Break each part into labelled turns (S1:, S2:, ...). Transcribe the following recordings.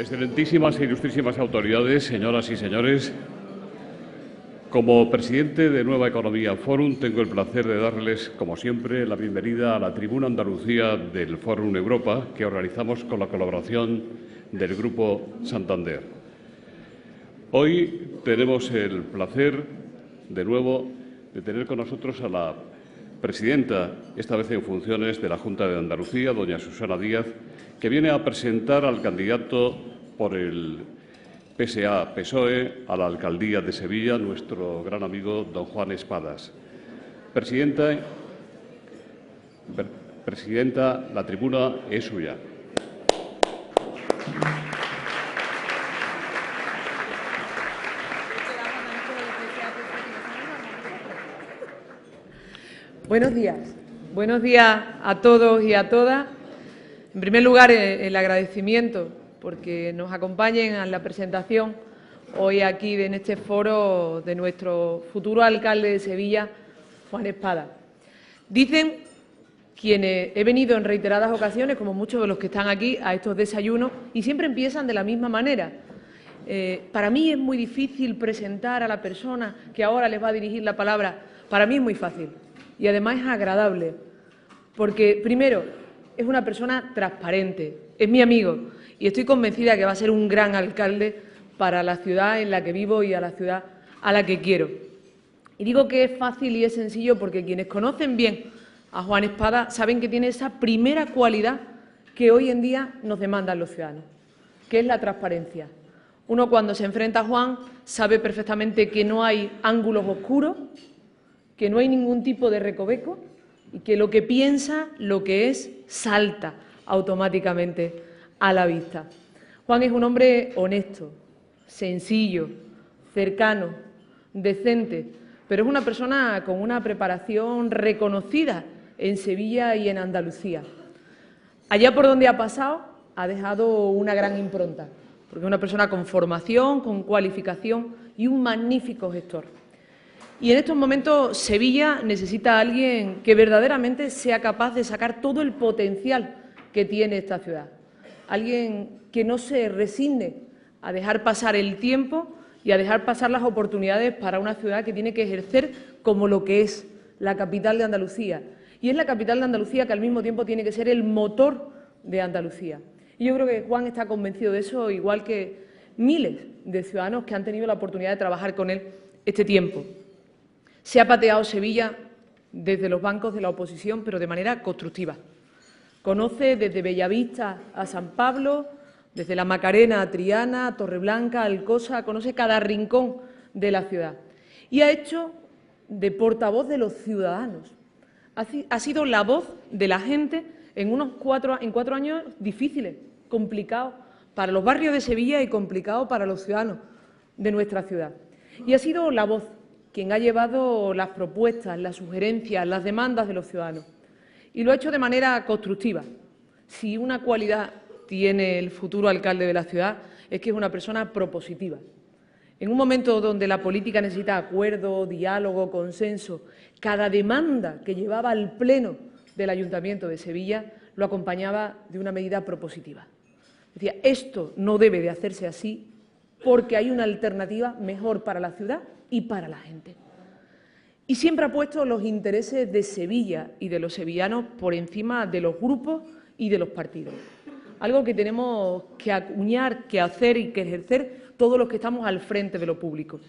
S1: Excelentísimas e ilustrísimas autoridades, señoras y señores, como presidente de Nueva Economía Forum, tengo el placer de darles, como siempre, la bienvenida a la Tribuna Andalucía del Forum Europa, que organizamos con la colaboración del Grupo Santander. Hoy tenemos el placer, de nuevo, de tener con nosotros a la presidenta, esta vez en funciones, de la Junta de Andalucía, doña Susana Díaz, que viene a presentar al candidato por el PSA-PSOE a la alcaldía de Sevilla, nuestro gran amigo don Juan Espadas. Presidenta, la tribuna es suya.
S2: Buenos días a todos y a todas. En primer lugar, el agradecimiento porque nos acompañen a la presentación hoy aquí en este foro de nuestro futuro alcalde de Sevilla, Juan Espadas. Dicen quienes he venido en reiteradas ocasiones, como muchos de los que están aquí, a estos desayunos y siempre empiezan de la misma manera. Para mí es muy difícil presentar a la persona que ahora les va a dirigir la palabra. Para mí es muy fácil y además es agradable porque, primero, es una persona transparente, es mi amigo y estoy convencida que va a ser un gran alcalde para la ciudad en la que vivo y a la ciudad a la que quiero. Y digo que es fácil y es sencillo porque quienes conocen bien a Juan Espadas saben que tiene esa primera cualidad que hoy en día nos demandan los ciudadanos, que es la transparencia. Uno, cuando se enfrenta a Juan, sabe perfectamente que no hay ángulos oscuros, que no hay ningún tipo de recoveco y que lo que piensa, lo que es, salta automáticamente a la vista. Juan es un hombre honesto, sencillo, cercano, decente, pero es una persona con una preparación reconocida en Sevilla y en Andalucía. Allá por donde ha pasado ha dejado una gran impronta, porque es una persona con formación, con cualificación y un magnífico gestor. Y en estos momentos Sevilla necesita a alguien que verdaderamente sea capaz de sacar todo el potencial que tiene esta ciudad. Alguien que no se resigne a dejar pasar el tiempo y a dejar pasar las oportunidades para una ciudad que tiene que ejercer como lo que es la capital de Andalucía. Y es la capital de Andalucía que al mismo tiempo tiene que ser el motor de Andalucía. Y yo creo que Juan está convencido de eso, igual que miles de ciudadanos que han tenido la oportunidad de trabajar con él este tiempo. Se ha pateado Sevilla desde los bancos de la oposición, pero de manera constructiva. Conoce desde Bellavista a San Pablo, desde la Macarena a Triana, a Torreblanca, a Alcosa, conoce cada rincón de la ciudad. Y ha hecho de portavoz de los ciudadanos. Ha sido la voz de la gente en cuatro años difíciles, complicados para los barrios de Sevilla y complicados para los ciudadanos de nuestra ciudad. Y ha sido la voz quien ha llevado las propuestas, las sugerencias, las demandas de los ciudadanos. Y lo ha hecho de manera constructiva. Si una cualidad tiene el futuro alcalde de la ciudad es que es una persona propositiva. En un momento donde la política necesita acuerdo, diálogo, consenso, cada demanda que llevaba al Pleno del Ayuntamiento de Sevilla lo acompañaba de una medida propositiva. Decía, esto no debe de hacerse así porque hay una alternativa mejor para la ciudad y para la gente. Y siempre ha puesto los intereses de Sevilla y de los sevillanos por encima de los grupos y de los partidos. Algo que tenemos que acuñar, que hacer y que ejercer todos los que estamos al frente de lo público.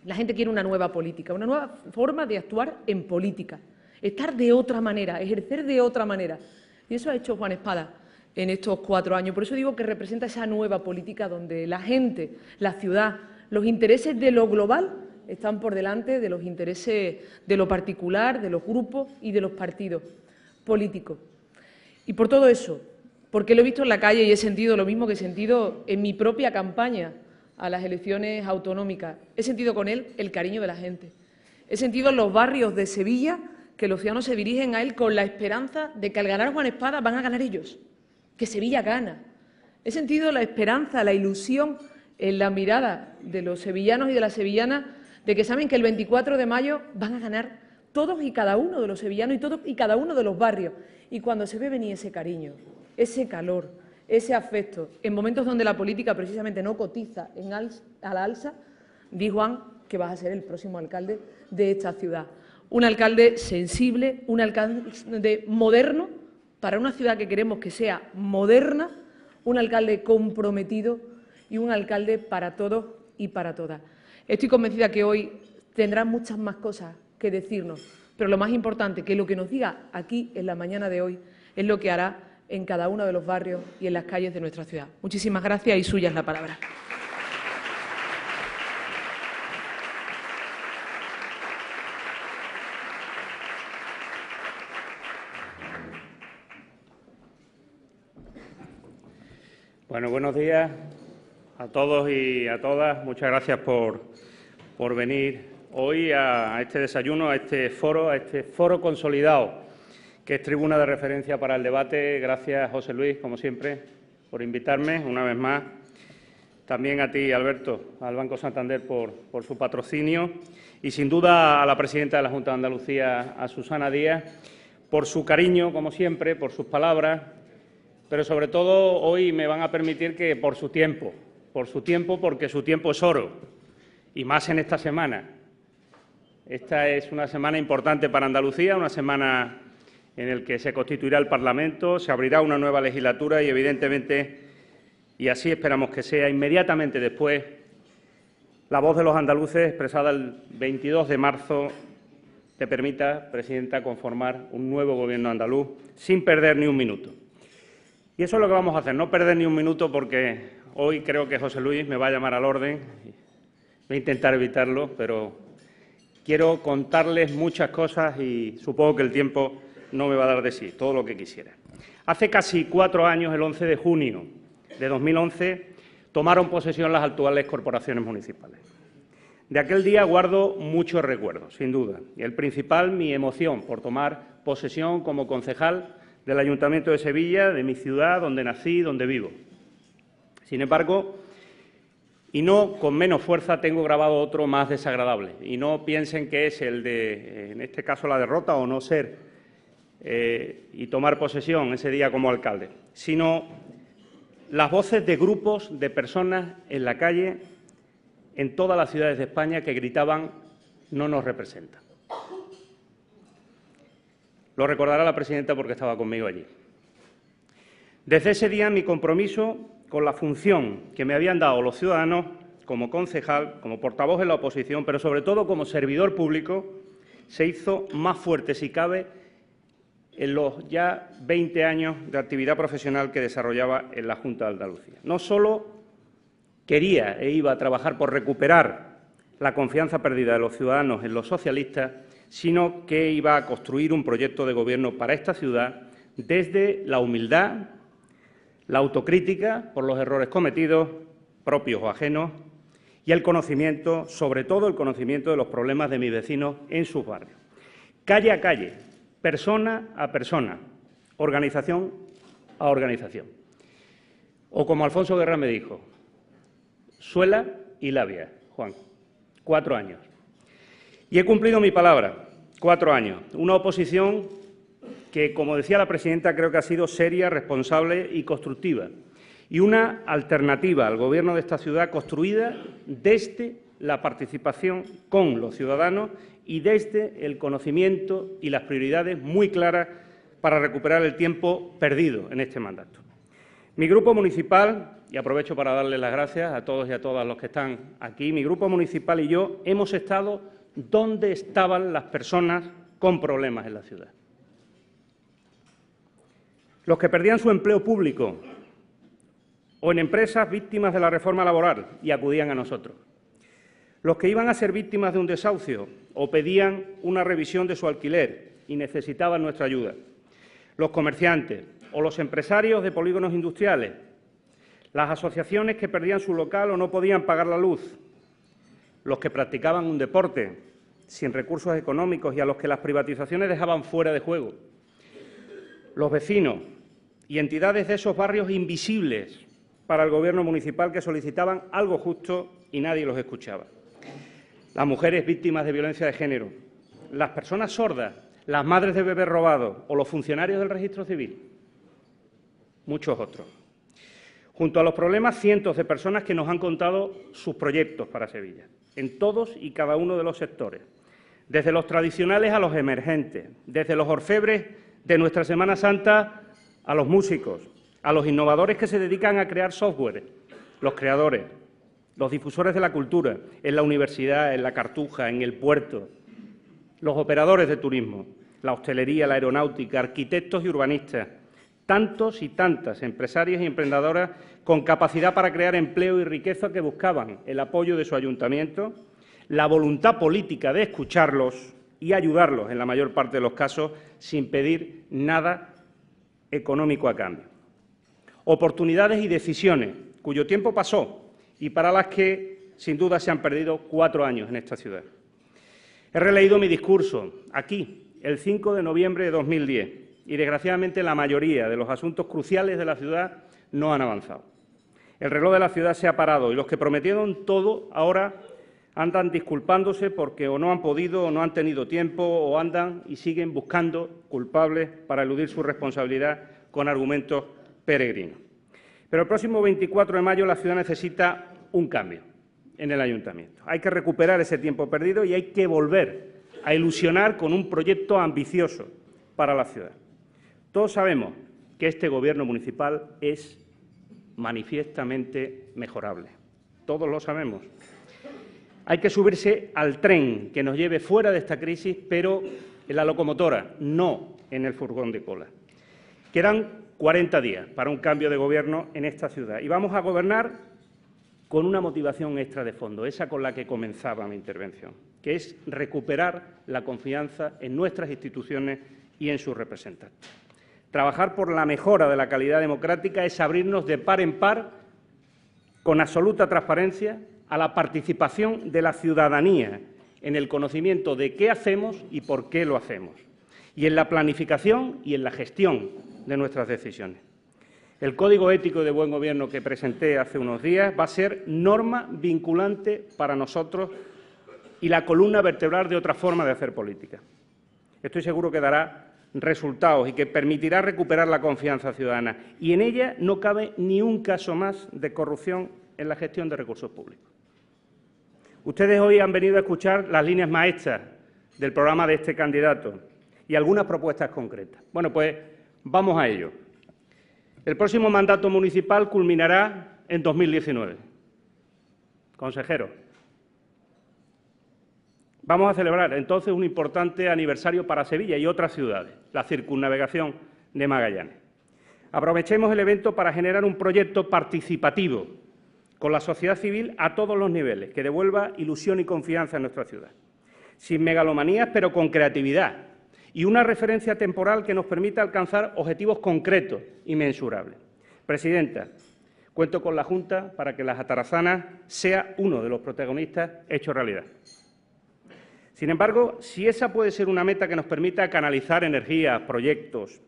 S2: La gente quiere una nueva política, una nueva forma de actuar en política, estar de otra manera, ejercer de otra manera. Y eso ha hecho Juan Espadas en estos 4 años. Por eso digo que representa esa nueva política donde la gente, la ciudad, los intereses de lo global están por delante de los intereses de lo particular, de los grupos y de los partidos políticos. Y por todo eso, porque lo he visto en la calle y he sentido lo mismo que he sentido en mi propia campaña a las elecciones autonómicas, he sentido con él el cariño de la gente. He sentido en los barrios de Sevilla que los ciudadanos se dirigen a él con la esperanza de que al ganar Juan Espadas van a ganar ellos, que Sevilla gana. He sentido la esperanza, la ilusión en la mirada de los sevillanos y de las sevillanas de que saben que el 24 de mayo van a ganar todos y cada uno de los sevillanos y todos y cada uno de los barrios. Y cuando se ve venir ese cariño, ese calor, ese afecto, en momentos donde la política precisamente no cotiza a la alza, di Juan que vas a ser el próximo alcalde de esta ciudad. Un alcalde sensible, un alcalde moderno, para una ciudad que queremos que sea moderna, un alcalde comprometido y un alcalde para todos y para todas. Estoy convencida que hoy tendrá muchas más cosas que decirnos, pero lo más importante, que lo que nos diga aquí en la mañana de hoy es lo que hará en cada uno de los barrios y en las calles de nuestra ciudad. Muchísimas gracias y suya es la palabra.
S3: Bueno, buenos días a todos y a todas. Muchas gracias por venir hoy a este desayuno, a este foro consolidado, que es tribuna de referencia para el debate. Gracias, José Luis, como siempre, por invitarme una vez más. También a ti, Alberto, al Banco Santander por su patrocinio y, sin duda, a la presidenta de la Junta de Andalucía, a Susana Díaz, por su cariño, como siempre, por sus palabras, pero sobre todo hoy me van a permitir que por su tiempo, porque su tiempo es oro, y más en esta semana. Esta es una semana importante para Andalucía, una semana en la que se constituirá el Parlamento, se abrirá una nueva legislatura y, evidentemente, y así esperamos que sea, inmediatamente después, la voz de los andaluces expresada el 22 de marzo te permita, presidenta, conformar un nuevo Gobierno andaluz sin perder ni un minuto. Y eso es lo que vamos a hacer, no perder ni un minuto, porque hoy creo que José Luis me va a llamar al orden. Voy a intentar evitarlo, pero quiero contarles muchas cosas y supongo que el tiempo no me va a dar de sí, todo lo que quisiera. Hace casi 4 años, el 11 de junio de 2011, tomaron posesión las actuales corporaciones municipales. De aquel día guardo muchos recuerdos, sin duda, y el principal, mi emoción por tomar posesión como concejal del Ayuntamiento de Sevilla, de mi ciudad, donde nací, donde vivo. Sin embargo, y no con menos fuerza, tengo grabado otro más desagradable. Y no piensen que es el de, en este caso, la derrota o no ser y tomar posesión ese día como alcalde, sino las voces de grupos de personas en la calle, en todas las ciudades de España, que gritaban «no nos representan». Lo recordará la presidenta porque estaba conmigo allí. Desde ese día, mi compromiso con la función que me habían dado los ciudadanos, como concejal, como portavoz en la oposición, pero sobre todo como servidor público, se hizo más fuerte, si cabe, en los ya 20 años de actividad profesional que desarrollaba en la Junta de Andalucía. No solo quería e iba a trabajar por recuperar la confianza perdida de los ciudadanos en los socialistas, sino que iba a construir un proyecto de Gobierno para esta ciudad desde la humildad, la autocrítica por los errores cometidos, propios o ajenos, y el conocimiento, sobre todo el conocimiento de los problemas de mis vecinos en sus barrios. Calle a calle, persona a persona, organización a organización. O como Alfonso Guerra me dijo, suela y labia, Juan, 4 años. Y he cumplido mi palabra, 4 años. Una oposición que, como decía la presidenta, creo que ha sido seria, responsable y constructiva. Y una alternativa al Gobierno de esta ciudad construida desde la participación con los ciudadanos y desde el conocimiento y las prioridades muy claras para recuperar el tiempo perdido en este mandato. Mi grupo municipal, y aprovecho para darles las gracias a todos y a todas los que están aquí, mi grupo municipal y yo hemos estado donde estaban las personas con problemas en la ciudad. Los que perdían su empleo público o en empresas víctimas de la reforma laboral y acudían a nosotros. Los que iban a ser víctimas de un desahucio o pedían una revisión de su alquiler y necesitaban nuestra ayuda. Los comerciantes o los empresarios de polígonos industriales. Las asociaciones que perdían su local o no podían pagar la luz. Los que practicaban un deporte sin recursos económicos y a los que las privatizaciones dejaban fuera de juego. Los vecinos y entidades de esos barrios invisibles para el Gobierno municipal que solicitaban algo justo y nadie los escuchaba. Las mujeres víctimas de violencia de género, las personas sordas, las madres de bebés robados o los funcionarios del registro civil, muchos otros. Junto a los problemas, cientos de personas que nos han contado sus proyectos para Sevilla, en todos y cada uno de los sectores, desde los tradicionales a los emergentes, desde los orfebres de nuestra Semana Santa a los músicos, a los innovadores que se dedican a crear software, los creadores, los difusores de la cultura, en la universidad, en la Cartuja, en el puerto, los operadores de turismo, la hostelería, la aeronáutica, arquitectos y urbanistas, tantos y tantas empresarias y emprendedoras con capacidad para crear empleo y riqueza que buscaban el apoyo de su ayuntamiento, la voluntad política de escucharlos y ayudarlos en la mayor parte de los casos sin pedir nada económico a cambio. Oportunidades y decisiones cuyo tiempo pasó y para las que, sin duda, se han perdido 4 años en esta ciudad. He releído mi discurso aquí, el 5 de noviembre de 2010, y, desgraciadamente, la mayoría de los asuntos cruciales de la ciudad no han avanzado. El reloj de la ciudad se ha parado y los que prometieron todo ahora andan disculpándose porque o no han podido o no han tenido tiempo o andan y siguen buscando culpables para eludir su responsabilidad con argumentos peregrinos. Pero el próximo 24 de mayo la ciudad necesita un cambio en el ayuntamiento. Hay que recuperar ese tiempo perdido y hay que volver a ilusionar con un proyecto ambicioso para la ciudad. Todos sabemos que este Gobierno municipal es manifiestamente mejorable. Todos lo sabemos. Hay que subirse al tren que nos lleve fuera de esta crisis, pero en la locomotora, no en el furgón de cola. Quedan 40 días para un cambio de Gobierno en esta ciudad y vamos a gobernar con una motivación extra de fondo, esa con la que comenzaba mi intervención, que es recuperar la confianza en nuestras instituciones y en sus representantes. Trabajar por la mejora de la calidad democrática es abrirnos de par en par, con absoluta transparencia, a la participación de la ciudadanía en el conocimiento de qué hacemos y por qué lo hacemos, y en la planificación y en la gestión de nuestras decisiones. El Código Ético de Buen Gobierno que presenté hace unos días va a ser norma vinculante para nosotros y la columna vertebral de otra forma de hacer política. Estoy seguro que dará resultados y que permitirá recuperar la confianza ciudadana. Y en ella no cabe ni un caso más de corrupción en la gestión de recursos públicos. Ustedes hoy han venido a escuchar las líneas maestras del programa de este candidato y algunas propuestas concretas. Bueno, pues vamos a ello. El próximo mandato municipal culminará en 2019. Consejero, vamos a celebrar entonces un importante aniversario para Sevilla y otras ciudades, la circunnavegación de Magallanes. Aprovechemos el evento para generar un proyecto participativo con la sociedad civil a todos los niveles, que devuelva ilusión y confianza en nuestra ciudad. Sin megalomanías, pero con creatividad, y una referencia temporal que nos permita alcanzar objetivos concretos y mensurables. Presidenta, cuento con la Junta para que Las Atarazanas sea uno de los protagonistas hecho realidad. Sin embargo, si esa puede ser una meta que nos permita canalizar energías, proyectos,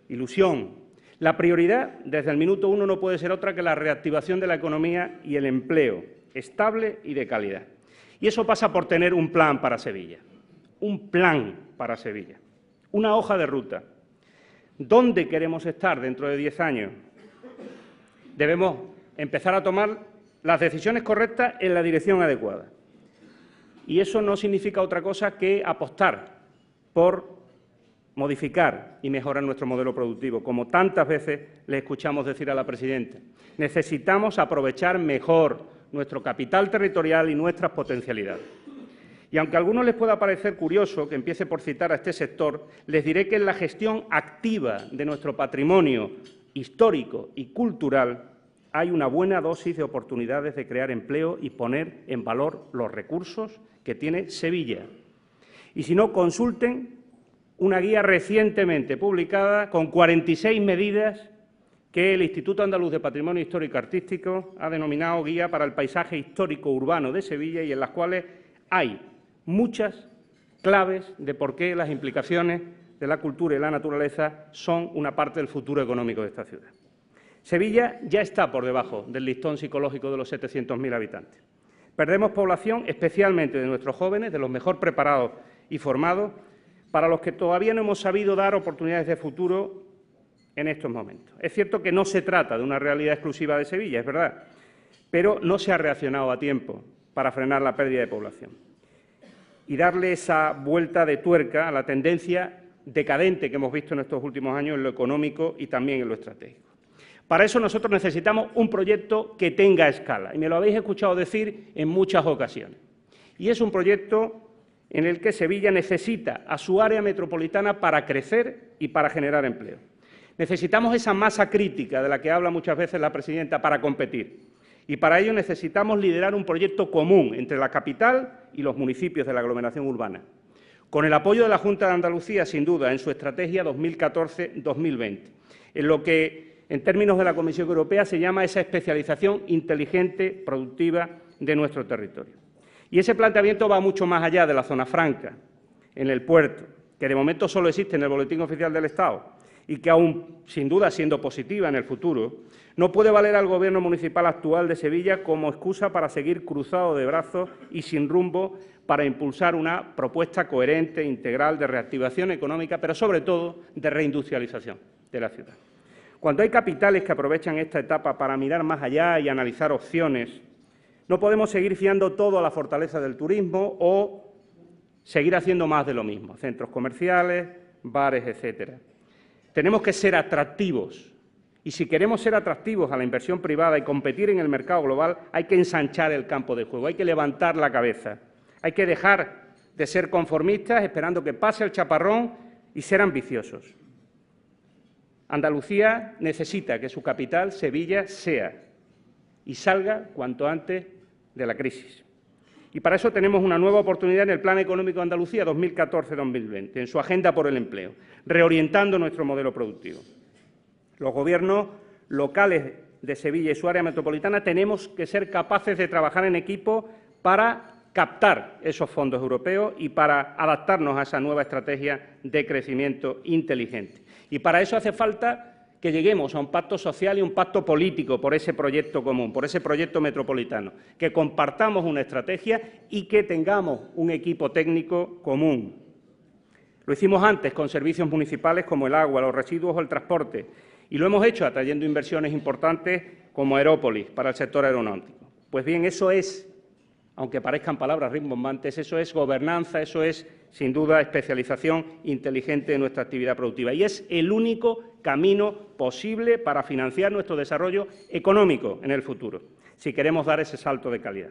S3: ilusión, la prioridad desde el minuto 1 no puede ser otra que la reactivación de la economía y el empleo, estable y de calidad. Y eso pasa por tener un plan para Sevilla, un plan para Sevilla, una hoja de ruta. ¿Dónde queremos estar dentro de 10 años? Debemos empezar a tomar las decisiones correctas en la dirección adecuada. Y eso no significa otra cosa que apostar por modificar y mejorar nuestro modelo productivo, como tantas veces le escuchamos decir a la presidenta. Necesitamos aprovechar mejor nuestro capital territorial y nuestras potencialidades. Y aunque a algunos les pueda parecer curioso que empiece por citar a este sector, les diré que en la gestión activa de nuestro patrimonio histórico y cultural hay una buena dosis de oportunidades de crear empleo y poner en valor los recursos que tiene Sevilla. Y si no, consulten una guía recientemente publicada con 46 medidas que el Instituto Andaluz de Patrimonio Histórico y Artístico ha denominado Guía para el Paisaje Histórico Urbano de Sevilla y en las cuales hay muchas claves de por qué las implicaciones de la cultura y la naturaleza son una parte del futuro económico de esta ciudad. Sevilla ya está por debajo del listón psicológico de los 700.000 habitantes. Perdemos población, especialmente de nuestros jóvenes, de los mejor preparados y formados, para los que todavía no hemos sabido dar oportunidades de futuro en estos momentos. Es cierto que no se trata de una realidad exclusiva de Sevilla, es verdad, pero no se ha reaccionado a tiempo para frenar la pérdida de población y darle esa vuelta de tuerca a la tendencia decadente que hemos visto en estos últimos años en lo económico y también en lo estratégico. Para eso nosotros necesitamos un proyecto que tenga escala, y me lo habéis escuchado decir en muchas ocasiones. Y es un proyecto en el que Sevilla necesita a su área metropolitana para crecer y para generar empleo. Necesitamos esa masa crítica de la que habla muchas veces la presidenta para competir. Y para ello necesitamos liderar un proyecto común entre la capital y los municipios de la aglomeración urbana, con el apoyo de la Junta de Andalucía, sin duda, en su estrategia 2014-2020, en lo que, en términos de la Comisión Europea, se llama esa especialización inteligente, productiva de nuestro territorio. Y ese planteamiento va mucho más allá de la zona franca, en el puerto, que de momento solo existe en el Boletín Oficial del Estado y que aún, sin duda, siendo positiva en el futuro, no puede valer al Gobierno municipal actual de Sevilla como excusa para seguir cruzado de brazos y sin rumbo para impulsar una propuesta coherente, integral, de reactivación económica, pero sobre todo de reindustrialización de la ciudad. Cuando hay capitales que aprovechan esta etapa para mirar más allá y analizar opciones, no podemos seguir fiando todo a la fortaleza del turismo o seguir haciendo más de lo mismo, centros comerciales, bares, etcétera. Tenemos que ser atractivos y si queremos ser atractivos a la inversión privada y competir en el mercado global, hay que ensanchar el campo de juego, hay que levantar la cabeza, hay que dejar de ser conformistas esperando que pase el chaparrón y ser ambiciosos. Andalucía necesita que su capital, Sevilla, sea y salga cuanto antes de la crisis. Y para eso tenemos una nueva oportunidad en el Plan Económico de Andalucía 2014-2020, en su agenda por el empleo, reorientando nuestro modelo productivo. Los gobiernos locales de Sevilla y su área metropolitana tenemos que ser capaces de trabajar en equipo para captar esos fondos europeos y para adaptarnos a esa nueva estrategia de crecimiento inteligente. Y para eso hace falta que lleguemos a un pacto social y un pacto político por ese proyecto común, por ese proyecto metropolitano, que compartamos una estrategia y que tengamos un equipo técnico común. Lo hicimos antes con servicios municipales como el agua, los residuos o el transporte, y lo hemos hecho atrayendo inversiones importantes como Aerópolis para el sector aeronáutico. Pues bien, eso es, aunque parezcan palabras rimbombantes, eso es gobernanza, eso es, sin duda, especialización inteligente de nuestra actividad productiva. Y es el único camino posible para financiar nuestro desarrollo económico en el futuro, si queremos dar ese salto de calidad.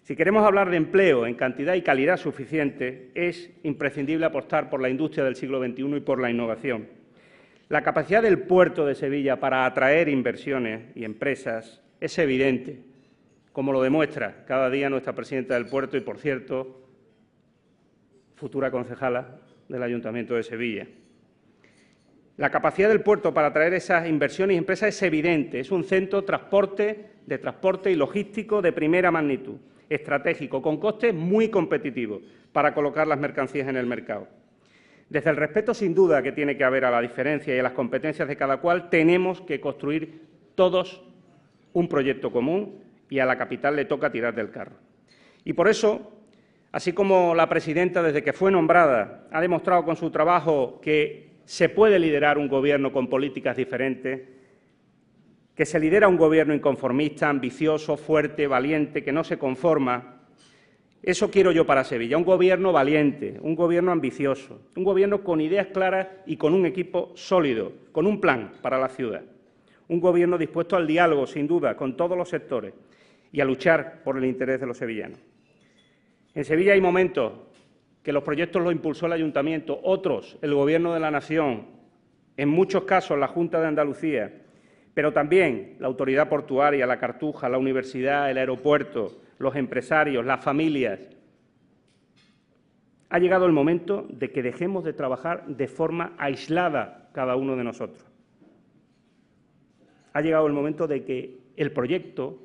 S3: Si queremos hablar de empleo en cantidad y calidad suficiente, es imprescindible apostar por la industria del siglo XXI y por la innovación. La capacidad del puerto de Sevilla para atraer inversiones y empresas es evidente, como lo demuestra cada día nuestra presidenta del puerto y, por cierto, futura concejala del Ayuntamiento de Sevilla. La capacidad del puerto para atraer esas inversiones y empresas es evidente. Es un centro de transporte y logístico de primera magnitud, estratégico, con costes muy competitivos para colocar las mercancías en el mercado. Desde el respeto, sin duda, que tiene que haber a la diferencia y a las competencias de cada cual, tenemos que construir todos un proyecto común y a la capital le toca tirar del carro. Y por eso, así como la presidenta, desde que fue nombrada, ha demostrado con su trabajo que se puede liderar un gobierno con políticas diferentes, que se lidera un gobierno inconformista, ambicioso, fuerte, valiente, que no se conforma. Eso quiero yo para Sevilla, un gobierno valiente, un gobierno ambicioso, un gobierno con ideas claras y con un equipo sólido, con un plan para la ciudad. Un gobierno dispuesto al diálogo, sin duda, con todos los sectores y a luchar por el interés de los sevillanos. En Sevilla hay momentos que los proyectos los impulsó el Ayuntamiento, otros el Gobierno de la Nación, en muchos casos la Junta de Andalucía, pero también la Autoridad Portuaria, la Cartuja, la Universidad, el aeropuerto, los empresarios, las familias. Ha llegado el momento de que dejemos de trabajar de forma aislada cada uno de nosotros. Ha llegado el momento de que el proyecto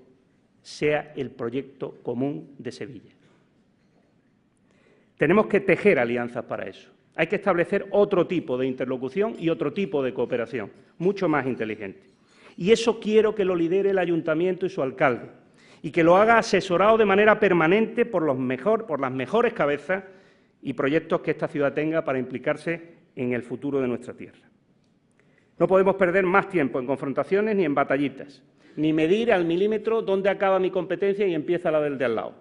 S3: sea el proyecto común de Sevilla. Tenemos que tejer alianzas para eso. Hay que establecer otro tipo de interlocución y otro tipo de cooperación, mucho más inteligente. Y eso quiero que lo lidere el Ayuntamiento y su alcalde, y que lo haga asesorado de manera permanente por las mejores cabezas y proyectos que esta ciudad tenga para implicarse en el futuro de nuestra tierra. No podemos perder más tiempo en confrontaciones ni en batallitas, ni medir al milímetro dónde acaba mi competencia y empieza la del de al lado.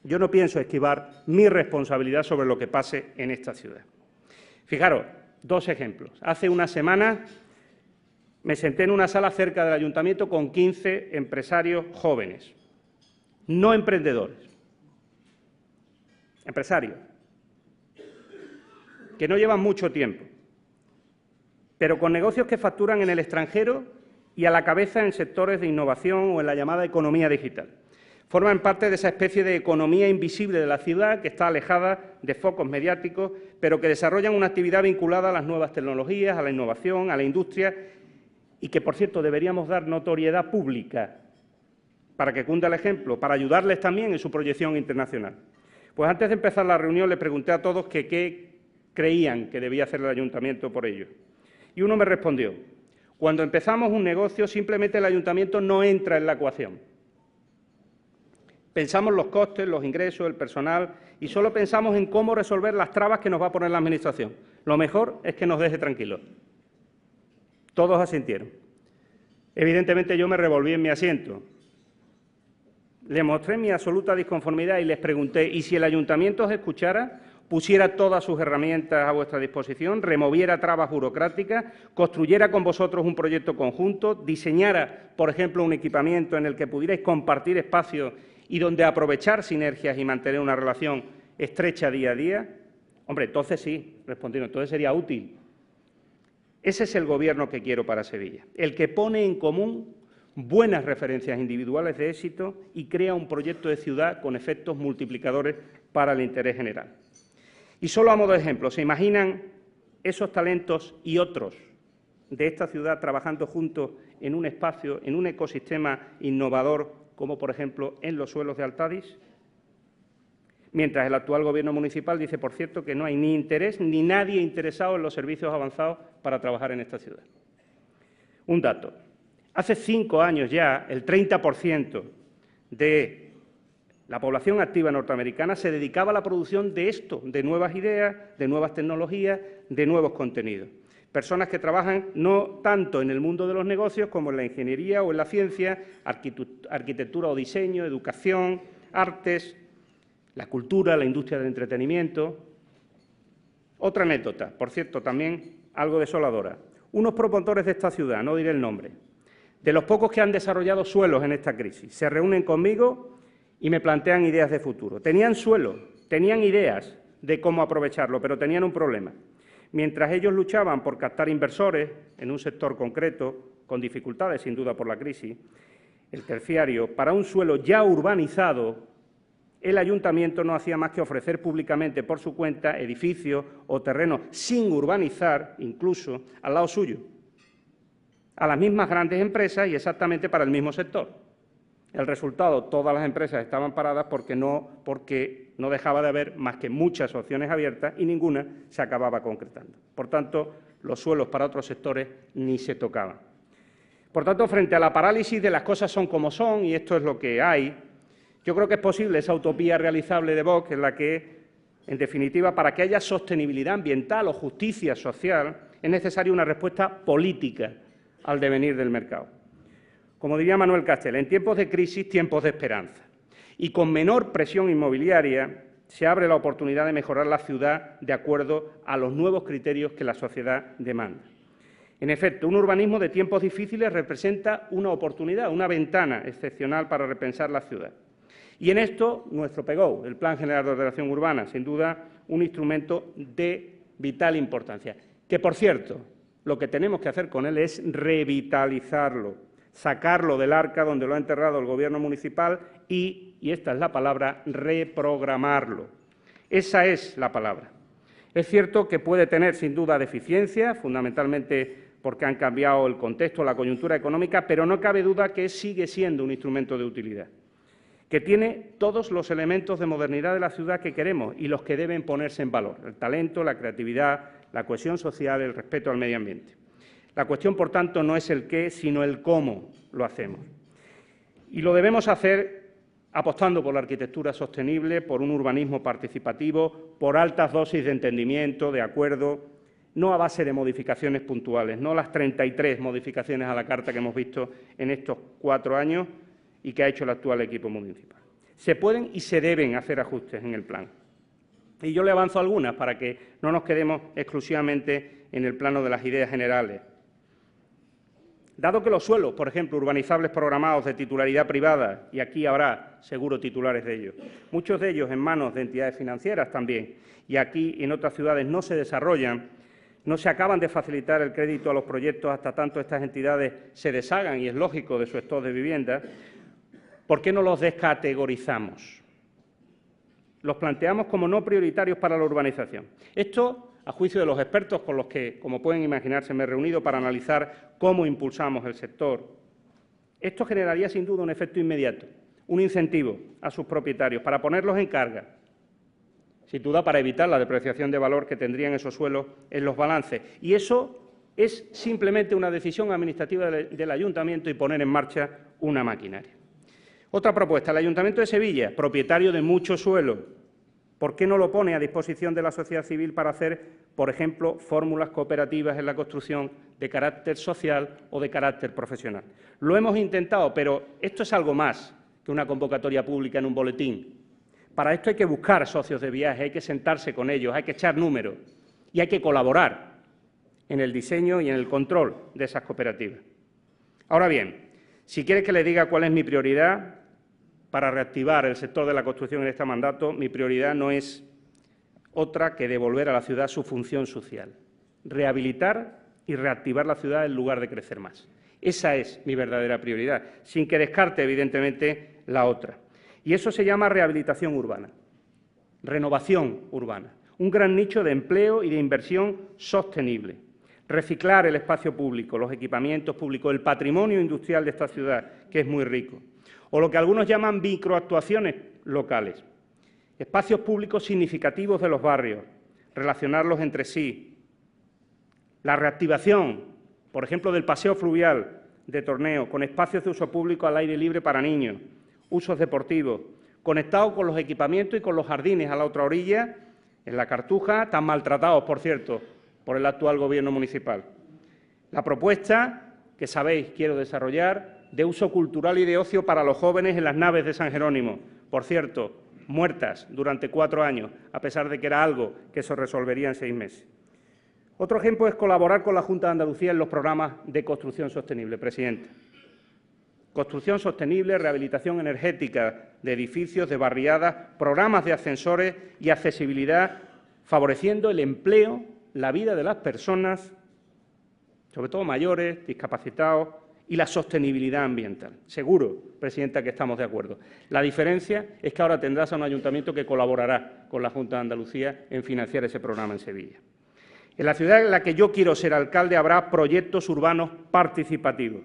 S3: Yo no pienso esquivar mi responsabilidad sobre lo que pase en esta ciudad. Fijaros, 2 ejemplos. Hace una semana me senté en una sala cerca del Ayuntamiento con 15 empresarios jóvenes, no emprendedores, empresarios, que no llevan mucho tiempo, pero con negocios que facturan en el extranjero y a la cabeza en sectores de innovación o en la llamada economía digital. Forman parte de esa especie de economía invisible de la ciudad que está alejada de focos mediáticos, pero que desarrollan una actividad vinculada a las nuevas tecnologías, a la innovación, a la industria y que, por cierto, deberíamos dar notoriedad pública para que cunda el ejemplo, para ayudarles también en su proyección internacional. Pues antes de empezar la reunión le pregunté a todos que qué creían que debía hacer el Ayuntamiento por ello. Y uno me respondió: cuando empezamos un negocio, simplemente el Ayuntamiento no entra en la ecuación. Pensamos los costes, los ingresos, el personal y solo pensamos en cómo resolver las trabas que nos va a poner la Administración. Lo mejor es que nos deje tranquilos. Todos asintieron. Evidentemente yo me revolví en mi asiento. Le mostré mi absoluta disconformidad y les pregunté: ¿y si el Ayuntamiento os escuchara, pusiera todas sus herramientas a vuestra disposición, removiera trabas burocráticas, construyera con vosotros un proyecto conjunto, diseñara, por ejemplo, un equipamiento en el que pudierais compartir espacios y donde aprovechar sinergias y mantener una relación estrecha día a día? Hombre, entonces sí, respondieron, entonces sería útil. Ese es el Gobierno que quiero para Sevilla, el que pone en común buenas referencias individuales de éxito y crea un proyecto de ciudad con efectos multiplicadores para el interés general. Y solo a modo de ejemplo, ¿se imaginan esos talentos y otros de esta ciudad trabajando juntos en un espacio, en un ecosistema innovador, como por ejemplo en los suelos de Altadis? Mientras el actual Gobierno municipal dice, por cierto, que no hay ni interés ni nadie interesado en los servicios avanzados para trabajar en esta ciudad. Un dato. Hace 5 años ya, el 30% de la población activa norteamericana se dedicaba a la producción de esto, de nuevas ideas, de nuevas tecnologías, de nuevos contenidos. Personas que trabajan no tanto en el mundo de los negocios como en la ingeniería o en la ciencia, arquitectura o diseño, educación, artes, la cultura, la industria del entretenimiento. Otra anécdota, por cierto, también algo desoladora. Unos promotores de esta ciudad, no diré el nombre, de los pocos que han desarrollado suelos en esta crisis, se reúnen conmigo y me plantean ideas de futuro. Tenían suelo, tenían ideas de cómo aprovecharlo, pero tenían un problema. Mientras ellos luchaban por captar inversores en un sector concreto, con dificultades sin duda por la crisis, el terciario, para un suelo ya urbanizado, el Ayuntamiento no hacía más que ofrecer públicamente por su cuenta edificios o terrenos sin urbanizar, incluso al lado suyo, a las mismas grandes empresas y exactamente para el mismo sector. El resultado, todas las empresas estaban paradas porque no dejaba de haber más que muchas opciones abiertas y ninguna se acababa concretando. Por tanto, los suelos para otros sectores ni se tocaban. Por tanto, frente a la parálisis de las cosas son como son y esto es lo que hay, yo creo que es posible esa utopía realizable de Vox en la que, en definitiva, para que haya sostenibilidad ambiental o justicia social, es necesaria una respuesta política al devenir del mercado. Como diría Manuel Castel, en tiempos de crisis, tiempos de esperanza. Y con menor presión inmobiliaria se abre la oportunidad de mejorar la ciudad de acuerdo a los nuevos criterios que la sociedad demanda. En efecto, un urbanismo de tiempos difíciles representa una oportunidad, una ventana excepcional para repensar la ciudad. Y en esto, nuestro PGO, el Plan General de Ordenación Urbana, sin duda un instrumento de vital importancia. Que, por cierto, lo que tenemos que hacer con él es revitalizarlo, sacarlo del arca donde lo ha enterrado el Gobierno municipal y esta es la palabra, reprogramarlo. Esa es la palabra. Es cierto que puede tener, sin duda, deficiencias, fundamentalmente porque han cambiado el contexto, la coyuntura económica, pero no cabe duda que sigue siendo un instrumento de utilidad, que tiene todos los elementos de modernidad de la ciudad que queremos y los que deben ponerse en valor: el talento, la creatividad, la cohesión social, el respeto al medio ambiente. La cuestión, por tanto, no es el qué, sino el cómo lo hacemos. Y lo debemos hacer apostando por la arquitectura sostenible, por un urbanismo participativo, por altas dosis de entendimiento, de acuerdo no a base de modificaciones puntuales, no las 33 modificaciones a la Carta que hemos visto en estos 4 años y que ha hecho el actual equipo municipal. Se pueden y se deben hacer ajustes en el plan. Y yo le avanzo algunas para que no nos quedemos exclusivamente en el plano de las ideas generales. Dado que los suelos, por ejemplo, urbanizables programados de titularidad privada, y aquí habrá seguro titulares de ellos, muchos de ellos en manos de entidades financieras también, y aquí en otras ciudades no se desarrollan, no se acaban de facilitar el crédito a los proyectos hasta tanto estas entidades se deshagan, y es lógico, de su stock de vivienda, ¿por qué no los descategorizamos? Los planteamos como no prioritarios para la urbanización. Esto, a juicio de los expertos con los que, como pueden imaginarse, me he reunido para analizar cómo impulsamos el sector, esto generaría sin duda un efecto inmediato, un incentivo a sus propietarios para ponerlos en carga, sin duda para evitar la depreciación de valor que tendrían esos suelos en los balances. Y eso es simplemente una decisión administrativa del Ayuntamiento y poner en marcha una maquinaria. Otra propuesta, el Ayuntamiento de Sevilla, propietario de mucho suelo, ¿por qué no lo pone a disposición de la sociedad civil para hacer, por ejemplo, fórmulas cooperativas en la construcción de carácter social o de carácter profesional? Lo hemos intentado, pero esto es algo más que una convocatoria pública en un boletín. Para esto hay que buscar socios de viaje, hay que sentarse con ellos, hay que echar números y hay que colaborar en el diseño y en el control de esas cooperativas. Ahora bien, si quiere que le diga cuál es mi prioridad para reactivar el sector de la construcción en este mandato, mi prioridad no es otra que devolver a la ciudad su función social, rehabilitar y reactivar la ciudad en lugar de crecer más. Esa es mi verdadera prioridad, sin que descarte, evidentemente, la otra. Y eso se llama rehabilitación urbana, renovación urbana, un gran nicho de empleo y de inversión sostenible, reciclar el espacio público, los equipamientos públicos, el patrimonio industrial de esta ciudad, que es muy rico, o lo que algunos llaman microactuaciones locales, espacios públicos significativos de los barrios, relacionarlos entre sí, la reactivación, por ejemplo, del paseo fluvial de Torneo, con espacios de uso público al aire libre para niños, usos deportivos, conectados con los equipamientos y con los jardines a la otra orilla, en la Cartuja, tan maltratados, por cierto, por el actual Gobierno municipal. La propuesta, que sabéis quiero desarrollar, de uso cultural y de ocio para los jóvenes en las naves de San Jerónimo, por cierto, muertas durante 4 años, a pesar de que era algo que se resolvería en 6 meses. Otro ejemplo es colaborar con la Junta de Andalucía en los programas de construcción sostenible, presidenta. Construcción sostenible, rehabilitación energética de edificios, de barriadas, programas de ascensores y accesibilidad, favoreciendo el empleo, la vida de las personas, sobre todo mayores, discapacitados, y la sostenibilidad ambiental. Seguro, presidenta, que estamos de acuerdo. La diferencia es que ahora tendrás a un ayuntamiento que colaborará con la Junta de Andalucía en financiar ese programa en Sevilla. En la ciudad en la que yo quiero ser alcalde habrá proyectos urbanos participativos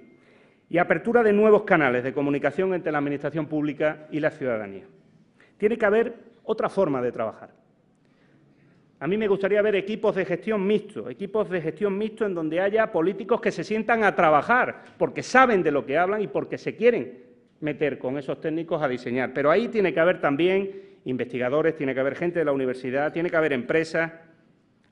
S3: y apertura de nuevos canales de comunicación entre la Administración pública y la ciudadanía. Tiene que haber otra forma de trabajar. A mí me gustaría ver equipos de gestión mixtos en donde haya políticos que se sientan a trabajar porque saben de lo que hablan y porque se quieren meter con esos técnicos a diseñar. Pero ahí tiene que haber también investigadores, tiene que haber gente de la universidad, tiene que haber empresas.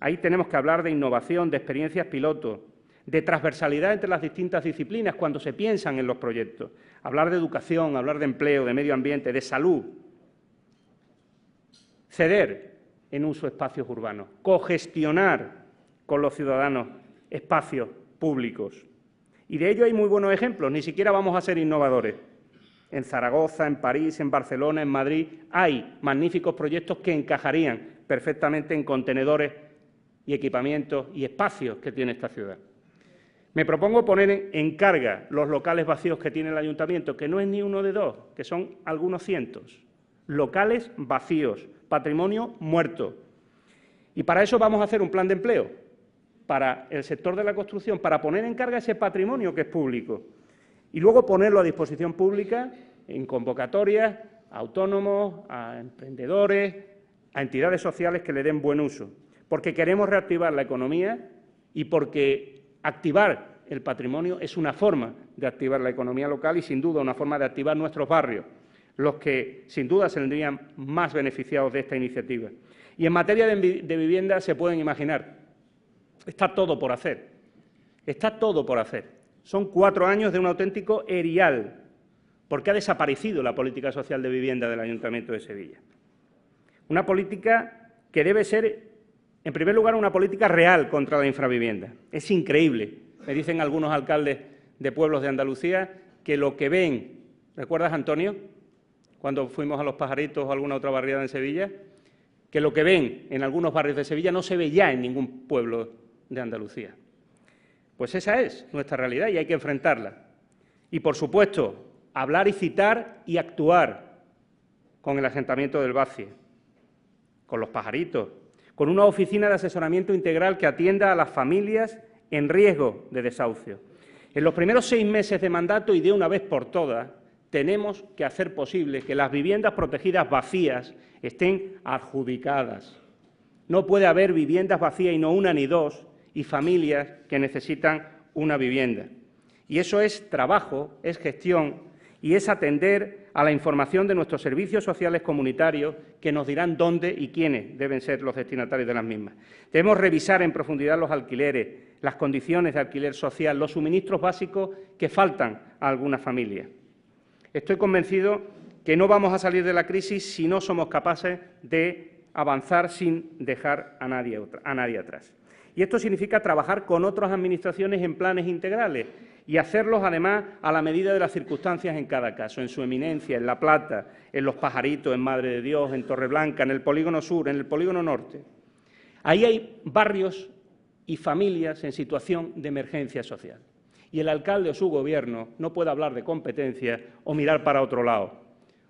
S3: Ahí tenemos que hablar de innovación, de experiencias piloto, de transversalidad entre las distintas disciplinas cuando se piensan en los proyectos. Hablar de educación, hablar de empleo, de medio ambiente, de salud. Ceder en uso espacios urbanos, cogestionar con los ciudadanos espacios públicos. Y de ello hay muy buenos ejemplos, ni siquiera vamos a ser innovadores. En Zaragoza, en París, en Barcelona, en Madrid, hay magníficos proyectos que encajarían perfectamente en contenedores y equipamientos y espacios que tiene esta ciudad. Me propongo poner en carga los locales vacíos que tiene el Ayuntamiento, que no es ni uno de dos, que son algunos cientos. Locales vacíos, patrimonio muerto. Y para eso vamos a hacer un plan de empleo para el sector de la construcción, para poner en carga ese patrimonio que es público y luego ponerlo a disposición pública en convocatorias a autónomos, a emprendedores, a entidades sociales que le den buen uso, porque queremos reactivar la economía y porque activar el patrimonio es una forma de activar la economía local y, sin duda, una forma de activar nuestros barrios, los que, sin duda, saldrían más beneficiados de esta iniciativa. Y en materia de vivienda se pueden imaginar está todo por hacer. Está todo por hacer. Son 4 años de un auténtico erial, porque ha desaparecido la política social de vivienda del Ayuntamiento de Sevilla. Una política que debe ser, en primer lugar, una política real contra la infravivienda. Es increíble, me dicen algunos alcaldes de pueblos de Andalucía, que lo que ven, ¿recuerdas, Antonio?, cuando fuimos a Los Pajaritos o alguna otra barriada en Sevilla, que lo que ven en algunos barrios de Sevilla no se ve ya en ningún pueblo de Andalucía. Pues esa es nuestra realidad y hay que enfrentarla. Y, por supuesto, hablar y citar y actuar con el asentamiento del Bacie, con Los Pajaritos, con una oficina de asesoramiento integral que atienda a las familias en riesgo de desahucio. En los primeros 6 meses de mandato y de una vez por todas, tenemos que hacer posible que las viviendas protegidas vacías estén adjudicadas. No puede haber viviendas vacías y no una ni dos, y familias que necesitan una vivienda. Y eso es trabajo, es gestión y es atender a la información de nuestros servicios sociales comunitarios que nos dirán dónde y quiénes deben ser los destinatarios de las mismas. Debemos revisar en profundidad los alquileres, las condiciones de alquiler social, los suministros básicos que faltan a algunas familias. Estoy convencido que no vamos a salir de la crisis si no somos capaces de avanzar sin dejar a nadie atrás. Y esto significa trabajar con otras administraciones en planes integrales y hacerlos, además, a la medida de las circunstancias en cada caso, en su eminencia, en La Plata, en Los Pajaritos, en Madre de Dios, en Torreblanca, en el Polígono Sur, en el Polígono Norte. Ahí hay barrios y familias en situación de emergencia social. Y el alcalde o su gobierno no puede hablar de competencia o mirar para otro lado,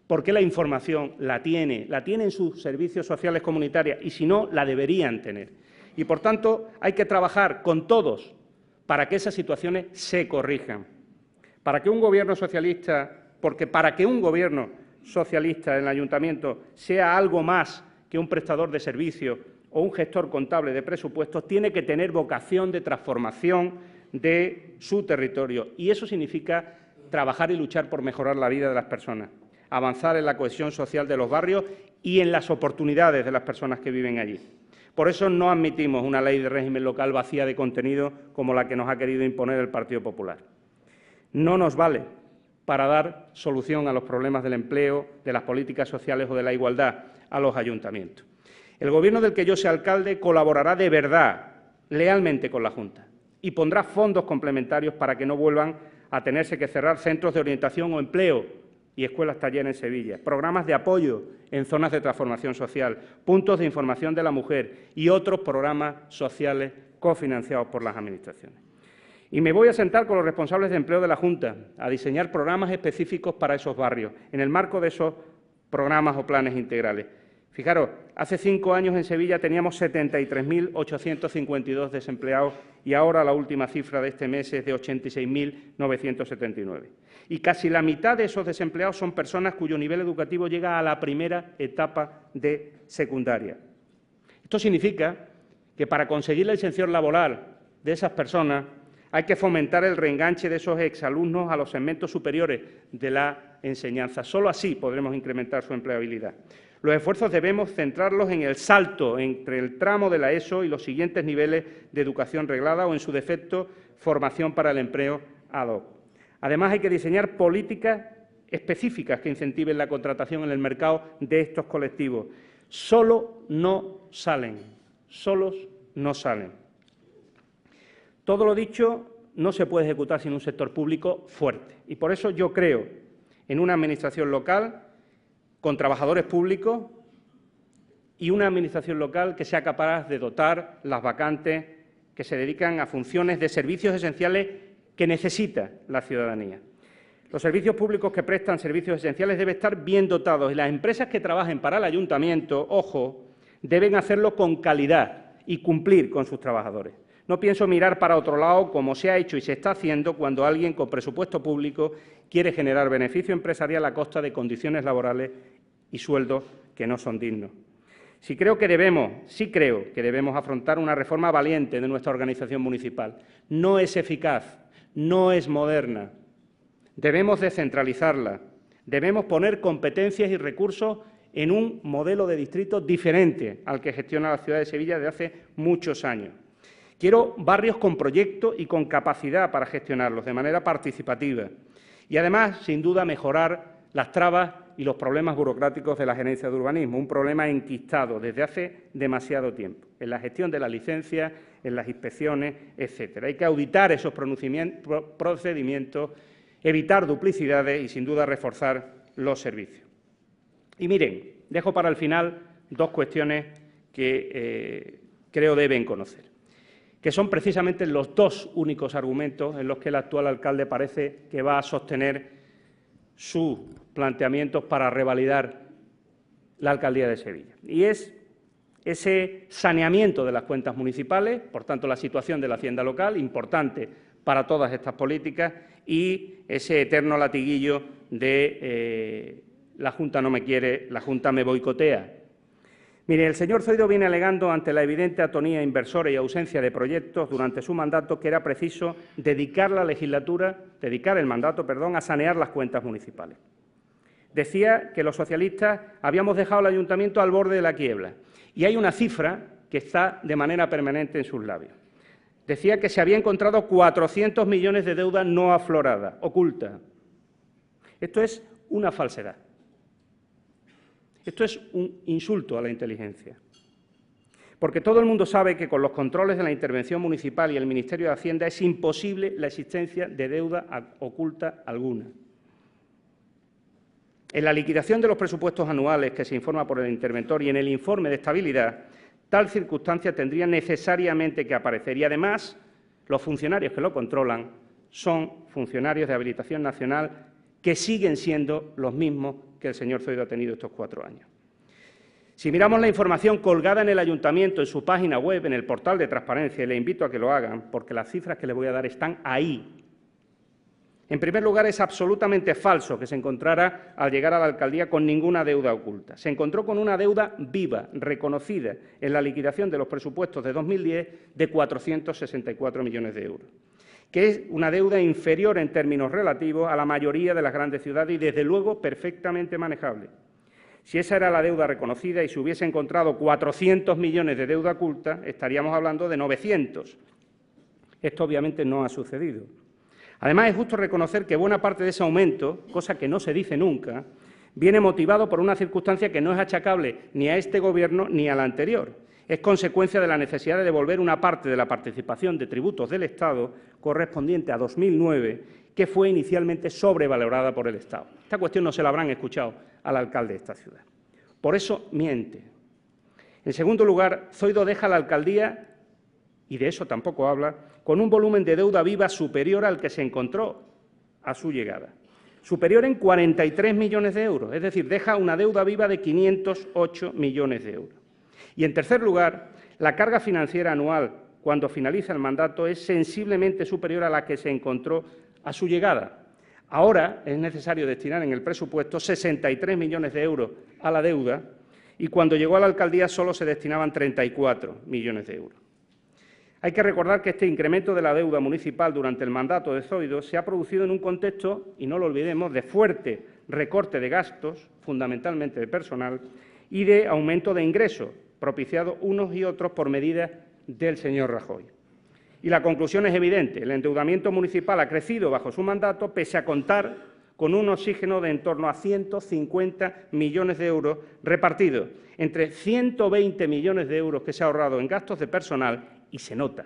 S3: porque la información la tiene en sus servicios sociales comunitarios y, si no, la deberían tener. Y, por tanto, hay que trabajar con todos para que esas situaciones se corrijan. Para que un gobierno socialista en el ayuntamiento sea algo más que un prestador de servicios o un gestor contable de presupuestos, tiene que tener vocación de transformación de su territorio. Y eso significa trabajar y luchar por mejorar la vida de las personas, avanzar en la cohesión social de los barrios y en las oportunidades de las personas que viven allí. Por eso no admitimos una ley de régimen local vacía de contenido como la que nos ha querido imponer el Partido Popular. No nos vale para dar solución a los problemas del empleo, de las políticas sociales o de la igualdad a los ayuntamientos. El Gobierno del que yo sea alcalde colaborará de verdad, lealmente con la Junta, y pondrá fondos complementarios para que no vuelvan a tenerse que cerrar centros de orientación o empleo y escuelas taller en Sevilla, programas de apoyo en zonas de transformación social, puntos de información de la mujer y otros programas sociales cofinanciados por las administraciones. Y me voy a sentar con los responsables de empleo de la Junta a diseñar programas específicos para esos barrios, en el marco de esos programas o planes integrales. Fijaros, hace 5 años en Sevilla teníamos 73.852 desempleados y ahora la última cifra de este mes es de 86.979. Y casi la mitad de esos desempleados son personas cuyo nivel educativo llega a la primera etapa de secundaria. Esto significa que para conseguir la inserción laboral de esas personas hay que fomentar el reenganche de esos exalumnos a los segmentos superiores de la enseñanza. Solo así podremos incrementar su empleabilidad. Los esfuerzos debemos centrarlos en el salto entre el tramo de la ESO y los siguientes niveles de educación reglada o, en su defecto, formación para el empleo ad hoc. Además, hay que diseñar políticas específicas que incentiven la contratación en el mercado de estos colectivos. Solos no salen. Todo lo dicho no se puede ejecutar sin un sector público fuerte. Y por eso yo creo en una administración local con trabajadores públicos y una administración local que sea capaz de dotar las vacantes que se dedican a funciones de servicios esenciales que necesita la ciudadanía. Los servicios públicos que prestan servicios esenciales deben estar bien dotados y las empresas que trabajen para el ayuntamiento, ojo, deben hacerlo con calidad y cumplir con sus trabajadores. No pienso mirar para otro lado, como se ha hecho y se está haciendo cuando alguien con presupuesto público quiere generar beneficio empresarial a costa de condiciones laborales y sueldos que no son dignos. Sí creo que debemos afrontar una reforma valiente de nuestra organización municipal. No es eficaz, no es moderna. Debemos descentralizarla, debemos poner competencias y recursos en un modelo de distrito diferente al que gestiona la ciudad de Sevilla desde hace muchos años. Quiero barrios con proyecto y con capacidad para gestionarlos de manera participativa. Y además, sin duda, mejorar las trabas y los problemas burocráticos de la gerencia de urbanismo, un problema enquistado desde hace demasiado tiempo, en la gestión de las licencias, en las inspecciones, etcétera. Hay que auditar esos procedimientos, evitar duplicidades y, sin duda, reforzar los servicios. Y miren, dejo para el final dos cuestiones que creo deben conocer, que son precisamente los dos únicos argumentos en los que el actual alcalde parece que va a sostener sus planteamientos para revalidar la alcaldía de Sevilla. Y es ese saneamiento de las cuentas municipales, por tanto, la situación de la hacienda local, importante para todas estas políticas, y ese eterno latiguillo de la Junta no me quiere, la Junta me boicotea. Mire, el señor Zoido viene alegando ante la evidente atonía inversora y ausencia de proyectos durante su mandato que era preciso dedicar el mandato a sanear las cuentas municipales. Decía que los socialistas habíamos dejado el ayuntamiento al borde de la quiebra y hay una cifra que está de manera permanente en sus labios. Decía que se había encontrado 400 millones de deuda no aflorada, oculta. Esto es una falsedad. Esto es un insulto a la inteligencia, porque todo el mundo sabe que con los controles de la intervención municipal y el Ministerio de Hacienda es imposible la existencia de deuda oculta alguna. En la liquidación de los presupuestos anuales que se informa por el interventor y en el informe de estabilidad, tal circunstancia tendría necesariamente que aparecer y, además, los funcionarios que lo controlan son funcionarios de habilitación nacional que siguen siendo los mismos que el señor Zoido ha tenido estos 4 años. Si miramos la información colgada en el Ayuntamiento, en su página web, en el portal de transparencia, y le invito a que lo hagan, porque las cifras que les voy a dar están ahí. En primer lugar, es absolutamente falso que se encontrara al llegar a la alcaldía con ninguna deuda oculta. Se encontró con una deuda viva, reconocida en la liquidación de los presupuestos de 2010 de 464 millones de euros, que es una deuda inferior en términos relativos a la mayoría de las grandes ciudades y, desde luego, perfectamente manejable. Si esa era la deuda reconocida y se hubiese encontrado 400 millones de deuda oculta, estaríamos hablando de 900. Esto, obviamente, no ha sucedido. Además, es justo reconocer que buena parte de ese aumento, cosa que no se dice nunca, viene motivado por una circunstancia que no es achacable ni a este Gobierno ni al anterior. Es consecuencia de la necesidad de devolver una parte de la participación de tributos del Estado correspondiente a 2009, que fue inicialmente sobrevalorada por el Estado. Esta cuestión no se la habrán escuchado al alcalde de esta ciudad. Por eso miente. En segundo lugar, Zoido deja la alcaldía, y de eso tampoco habla, con un volumen de deuda viva superior al que se encontró a su llegada. Superior en 43 millones de euros, es decir, deja una deuda viva de 508 millones de euros. Y, en tercer lugar, la carga financiera anual, cuando finaliza el mandato, es sensiblemente superior a la que se encontró a su llegada. Ahora es necesario destinar en el presupuesto 63 millones de euros a la deuda y cuando llegó a la alcaldía solo se destinaban 34 millones de euros. Hay que recordar que este incremento de la deuda municipal durante el mandato de Zoido se ha producido en un contexto, y no lo olvidemos, de fuerte recorte de gastos, fundamentalmente de personal, y de aumento de ingresos, propiciados unos y otros por medidas del señor Rajoy. Y la conclusión es evidente. El endeudamiento municipal ha crecido bajo su mandato, pese a contar con un oxígeno de en torno a 150 millones de euros repartidos entre 120 millones de euros que se ha ahorrado en gastos de personal, y se nota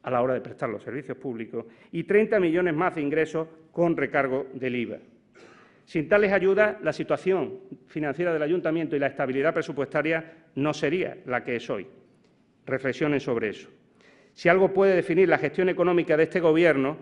S3: a la hora de prestar los servicios públicos, y 30 millones más de ingresos con recargo del IVA. Sin tales ayudas, la situación financiera del Ayuntamiento y la estabilidad presupuestaria no sería la que es hoy. Reflexionen sobre eso. Si algo puede definir la gestión económica de este Gobierno,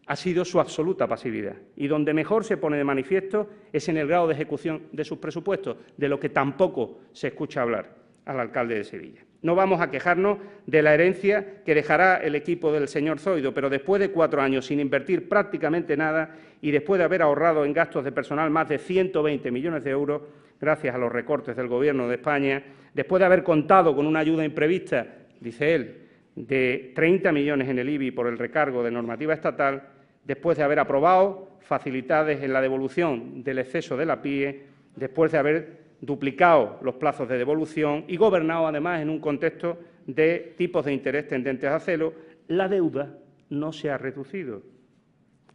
S3: ha sido su absoluta pasividad. Y donde mejor se pone de manifiesto es en el grado de ejecución de sus presupuestos, de lo que tampoco se escucha hablar al alcalde de Sevilla. No vamos a quejarnos de la herencia que dejará el equipo del señor Zoido, pero después de 4 años sin invertir prácticamente nada y después de haber ahorrado en gastos de personal más de 120 millones de euros, gracias a los recortes del Gobierno de España, después de haber contado con una ayuda imprevista, dice él, de 30 millones en el IBI por el recargo de normativa estatal, después de haber aprobado facilidades en la devolución del exceso de la PIE, después de haber duplicado los plazos de devolución y gobernado, además, en un contexto de tipos de interés tendentes a cero, la deuda no se ha reducido.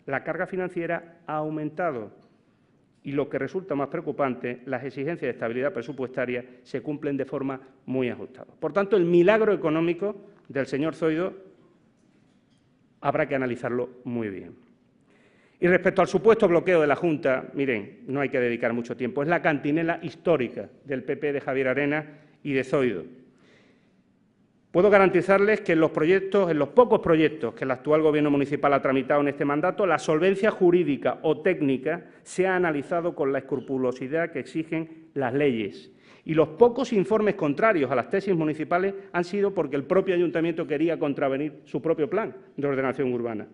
S3: La carga financiera ha aumentado. Y lo que resulta más preocupante, las exigencias de estabilidad presupuestaria se cumplen de forma muy ajustada. Por tanto, el milagro económico del señor Zoido habrá que analizarlo muy bien. Y respecto al supuesto bloqueo de la Junta, miren, no hay que dedicar mucho tiempo, es la cantinela histórica del PP de Javier Arenas y de Zoido. Puedo garantizarles que en los pocos proyectos que el actual Gobierno municipal ha tramitado en este mandato, la solvencia jurídica o técnica se ha analizado con la escrupulosidad que exigen las leyes. Y los pocos informes contrarios a las tesis municipales han sido porque el propio ayuntamiento quería contravenir su propio plan de ordenación urbana.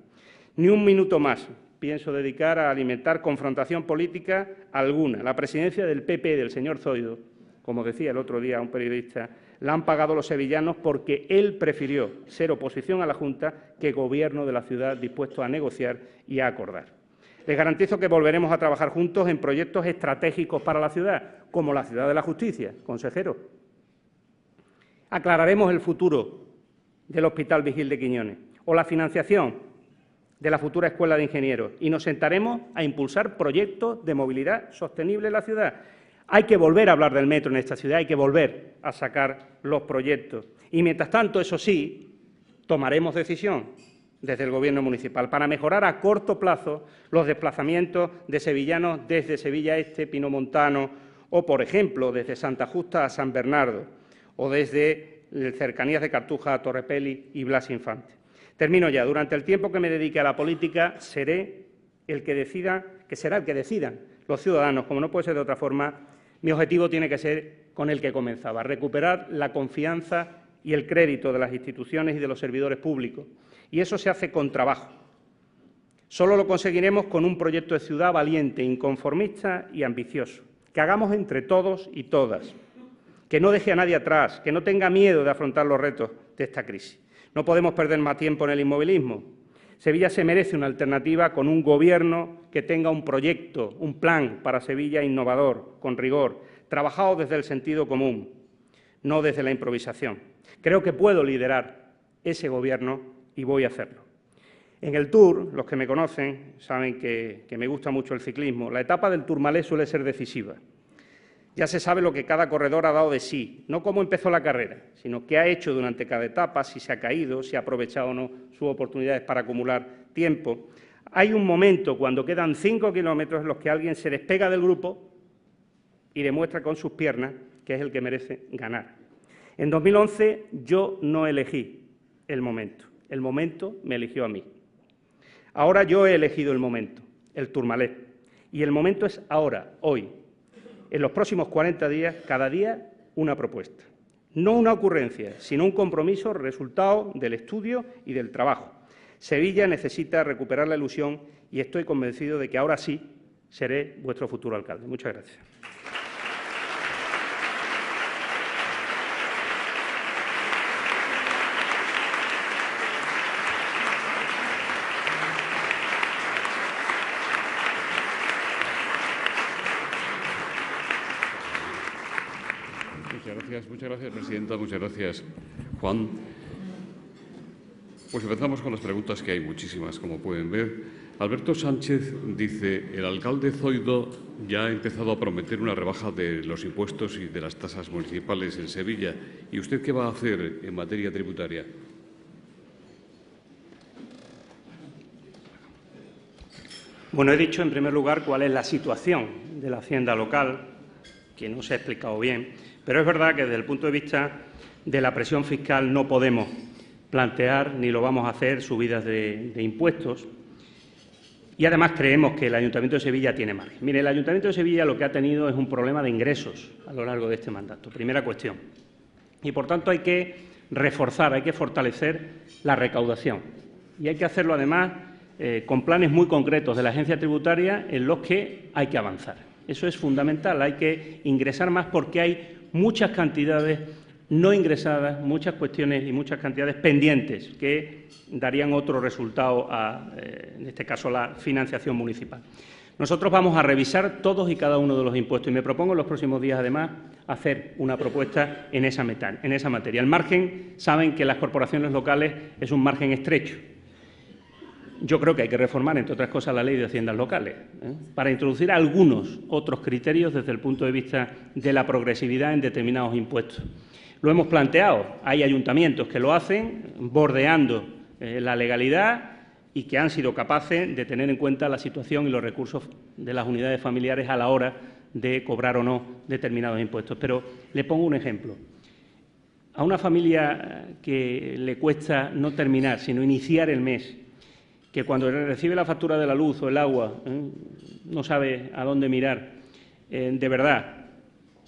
S3: Ni un minuto más pienso dedicar a alimentar confrontación política alguna. La presidencia del PP del señor Zoido, como decía el otro día un periodista, la han pagado los sevillanos porque él prefirió ser oposición a la Junta que Gobierno de la ciudad dispuesto a negociar y a acordar. Les garantizo que volveremos a trabajar juntos en proyectos estratégicos para la ciudad, como la Ciudad de la Justicia, consejero. Aclararemos el futuro del Hospital Vigil de Quiñones o la financiación de la futura Escuela de Ingenieros y nos sentaremos a impulsar proyectos de movilidad sostenible en la ciudad. Hay que volver a hablar del metro en esta ciudad, hay que volver a sacar los proyectos. Y, mientras tanto, eso sí, tomaremos decisión desde el Gobierno municipal para mejorar a corto plazo los desplazamientos de sevillanos desde Sevilla Este, Pinomontano o, por ejemplo, desde Santa Justa a San Bernardo o desde cercanías de Cartuja a Torrepeli y Blas Infante. Termino ya. Durante el tiempo que me dedique a la política seré el que decidan los ciudadanos, como no puede ser de otra forma. Mi objetivo tiene que ser con el que comenzaba, recuperar la confianza y el crédito de las instituciones y de los servidores públicos. Y eso se hace con trabajo. Solo lo conseguiremos con un proyecto de ciudad valiente, inconformista y ambicioso, que hagamos entre todos y todas, que no deje a nadie atrás, que no tenga miedo de afrontar los retos de esta crisis. No podemos perder más tiempo en el inmovilismo. Sevilla se merece una alternativa con un Gobierno que tenga un proyecto, un plan para Sevilla innovador, con rigor, trabajado desde el sentido común, no desde la improvisación. Creo que puedo liderar ese Gobierno y voy a hacerlo. En el Tour, los que me conocen saben que me gusta mucho el ciclismo. La etapa del Tourmalet suele ser decisiva. Ya se sabe lo que cada corredor ha dado de sí, no cómo empezó la carrera, sino qué ha hecho durante cada etapa, si se ha caído, si ha aprovechado o no sus oportunidades para acumular tiempo. Hay un momento, cuando quedan 5 kilómetros, en los que alguien se despega del grupo y demuestra con sus piernas que es el que merece ganar. En 2011 yo no elegí el momento me eligió a mí. Ahora yo he elegido el momento, el Tourmalet, y el momento es ahora, hoy. En los próximos 40 días, cada día, una propuesta. No una ocurrencia, sino un compromiso resultado del estudio y del trabajo. Sevilla necesita recuperar la ilusión y estoy convencido de que ahora sí seré vuestro futuro alcalde. Muchas gracias.
S1: Muchas gracias, presidenta. Muchas gracias, Juan. Pues empezamos con las preguntas, que hay muchísimas, como pueden ver. Alberto Sánchez dice: el alcalde Zoido ya ha empezado a prometer una rebaja de los impuestos y de las tasas municipales en Sevilla. ¿Y usted qué va a hacer en materia tributaria?
S3: Bueno, he dicho en primer lugar cuál es la situación de la hacienda local, que no se ha explicado bien, pero es verdad que desde el punto de vista de la presión fiscal no podemos plantear, ni lo vamos a hacer, subidas de impuestos. Y además creemos que el Ayuntamiento de Sevilla tiene margen. Mire, el Ayuntamiento de Sevilla lo que ha tenido es un problema de ingresos a lo largo de este mandato, primera cuestión. Y por tanto hay que reforzar, hay que fortalecer la recaudación. Y hay que hacerlo además con planes muy concretos de la agencia tributaria en los que hay que avanzar. Eso es fundamental, hay que ingresar más porque hay muchas cantidades no ingresadas, muchas cuestiones y muchas cantidades pendientes que darían otro resultado a, en este caso, la financiación municipal. Nosotros vamos a revisar todos y cada uno de los impuestos y me propongo en los próximos días, además, hacer una propuesta en esa materia. El margen, saben que las corporaciones locales es un margen estrecho. Yo creo que hay que reformar, entre otras cosas, la Ley de Haciendas Locales, para introducir algunos otros criterios desde el punto de vista de la progresividad en determinados impuestos. Lo hemos planteado, hay ayuntamientos que lo hacen bordeando la legalidad y que han sido capaces de tener en cuenta la situación y los recursos de las unidades familiares a la hora de cobrar o no determinados impuestos. Pero le pongo un ejemplo. A una familia que le cuesta no terminar, sino iniciar el mes, que cuando recibe la factura de la luz o el agua no sabe a dónde mirar, de verdad,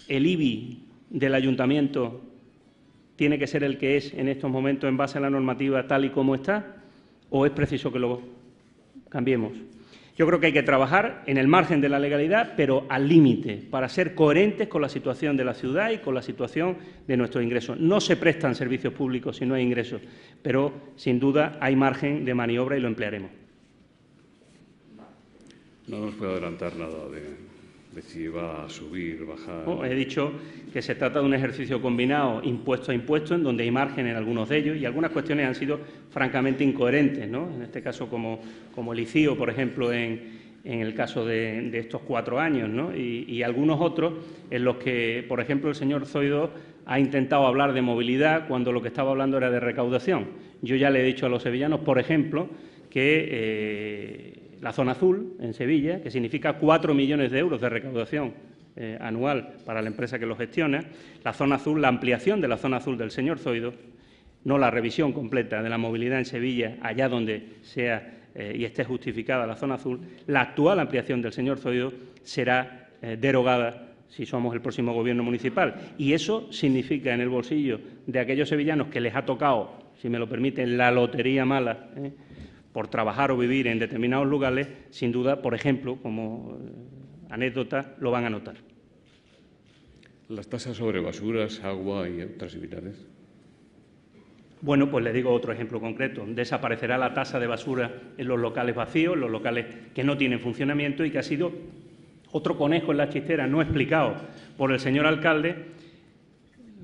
S3: el IBI del ayuntamiento tiene que ser el que es en estos momentos en base a la normativa tal y como está, ¿o es preciso que lo cambiemos? Yo creo que hay que trabajar en el margen de la legalidad, pero al límite, para ser coherentes con la situación de la ciudad y con la situación de nuestros ingresos. No se prestan servicios públicos si no hay ingresos, pero sin duda hay margen de maniobra y lo emplearemos.
S1: No nos puede adelantar nada de si va a subir, bajar.
S3: He dicho que se trata de un ejercicio combinado impuesto a impuesto, en donde hay margen en algunos de ellos y algunas cuestiones han sido francamente incoherentes, ¿no? En este caso, como el ICIO, por ejemplo, en el caso de estos 4 años, ¿no? Y algunos otros en los que, por ejemplo, el señor Zoido ha intentado hablar de movilidad cuando lo que estaba hablando era de recaudación. Yo ya le he dicho a los sevillanos, por ejemplo, que la zona azul, en Sevilla, que significa 4 millones de euros de recaudación anual para la empresa que lo gestiona, la zona azul, la ampliación de la zona azul del señor Zoido, no la revisión completa de la movilidad en Sevilla, allá donde sea y esté justificada la zona azul, la actual ampliación del señor Zoido será derogada si somos el próximo Gobierno municipal. Y eso significa en el bolsillo de aquellos sevillanos que les ha tocado, si me lo permiten, la lotería mala, por trabajar o vivir en determinados lugares, sin duda, por ejemplo, como anécdota, lo van a notar.
S1: ¿Las tasas sobre basuras, agua y otras similares?
S3: Bueno, pues le digo otro ejemplo concreto. Desaparecerá la tasa de basura en los locales vacíos, en los locales que no tienen funcionamiento y que ha sido otro conejo en la chistera no explicado por el señor alcalde.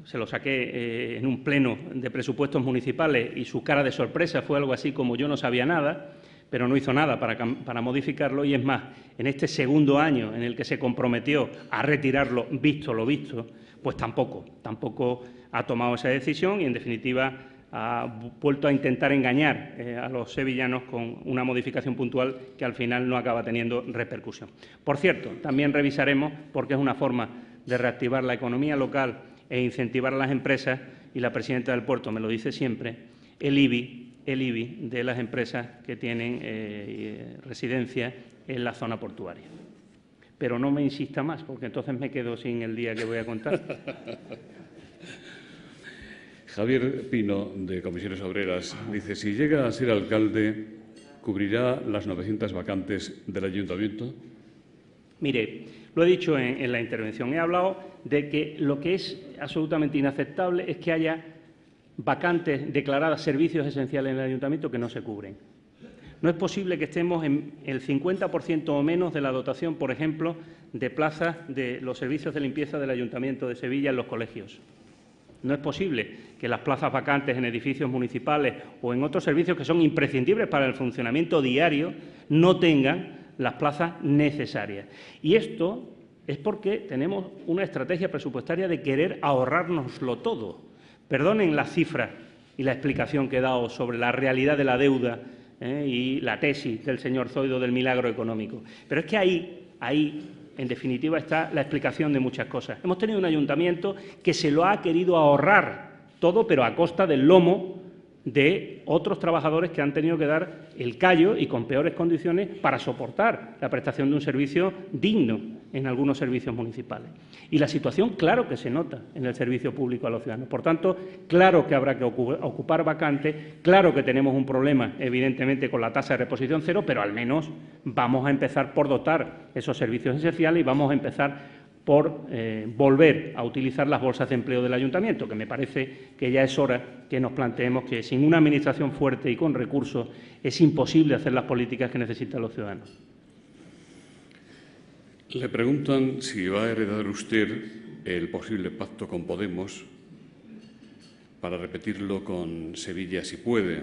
S3: Se lo saqué en un pleno de presupuestos municipales y su cara de sorpresa fue algo así como yo no sabía nada, pero no hizo nada para modificarlo y es más, en este segundo año en el que se comprometió a retirarlo, visto lo visto, pues tampoco ha tomado esa decisión y en definitiva ha vuelto a intentar engañar a los sevillanos con una modificación puntual que al final no acaba teniendo repercusión. Por cierto, también revisaremos, porque es una forma de reactivar la economía local e incentivar a las empresas, y la presidenta del puerto me lo dice siempre, el IBI de las empresas que tienen residencia en la zona portuaria. Pero no me insista más, porque entonces me quedo sin el día que voy a contar.
S1: Javier Pino, de Comisiones Obreras, dice, si llega a ser alcalde, ¿cubrirá las 900 vacantes del ayuntamiento?
S3: Mire, lo he dicho en la intervención, he hablado de que lo que es absolutamente inaceptable es que haya vacantes declaradas servicios esenciales en el ayuntamiento que no se cubren. No es posible que estemos en el 50% o menos de la dotación, por ejemplo, de plazas de los servicios de limpieza del Ayuntamiento de Sevilla en los colegios. No es posible que las plazas vacantes en edificios municipales o en otros servicios que son imprescindibles para el funcionamiento diario no tengan las plazas necesarias. Y esto es porque tenemos una estrategia presupuestaria de querer ahorrárnoslo todo. Perdonen las cifras y la explicación que he dado sobre la realidad de la deuda y la tesis del señor Zoido del milagro económico. Pero es que ahí, en definitiva, está la explicación de muchas cosas. Hemos tenido un ayuntamiento que se lo ha querido ahorrar todo, pero a costa del lomo de otros trabajadores que han tenido que dar el callo y con peores condiciones para soportar la prestación de un servicio digno en algunos servicios municipales. Y la situación, claro que se nota en el servicio público a los ciudadanos. Por tanto, claro que habrá que ocupar vacantes, claro que tenemos un problema, evidentemente, con la tasa de reposición cero, pero al menos vamos a empezar por dotar esos servicios esenciales y vamos a empezar por volver a utilizar las bolsas de empleo del ayuntamiento, que me parece que ya es hora que nos planteemos que sin una administración fuerte y con recursos es imposible hacer las políticas que necesitan los ciudadanos.
S1: Le preguntan si va a heredar usted el posible pacto con Podemos para repetirlo con Sevilla si puede.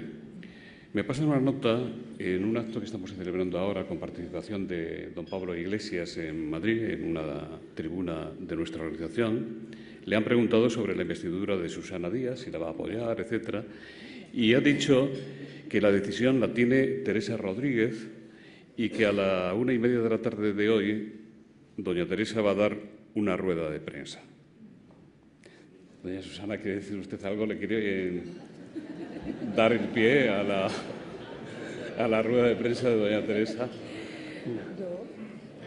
S1: Me pasan una nota en un acto que estamos celebrando ahora con participación de don Pablo Iglesias en Madrid, en una tribuna de nuestra organización. Le han preguntado sobre la investidura de Susana Díaz, si la va a apoyar, etcétera, y ha dicho que la decisión la tiene Teresa Rodríguez y que a la 1:30 de la tarde de hoy doña Teresa va a dar una rueda de prensa. Doña Susana, ¿quiere decir usted algo? ¿Le quiere dar el pie a la rueda de prensa de doña Teresa?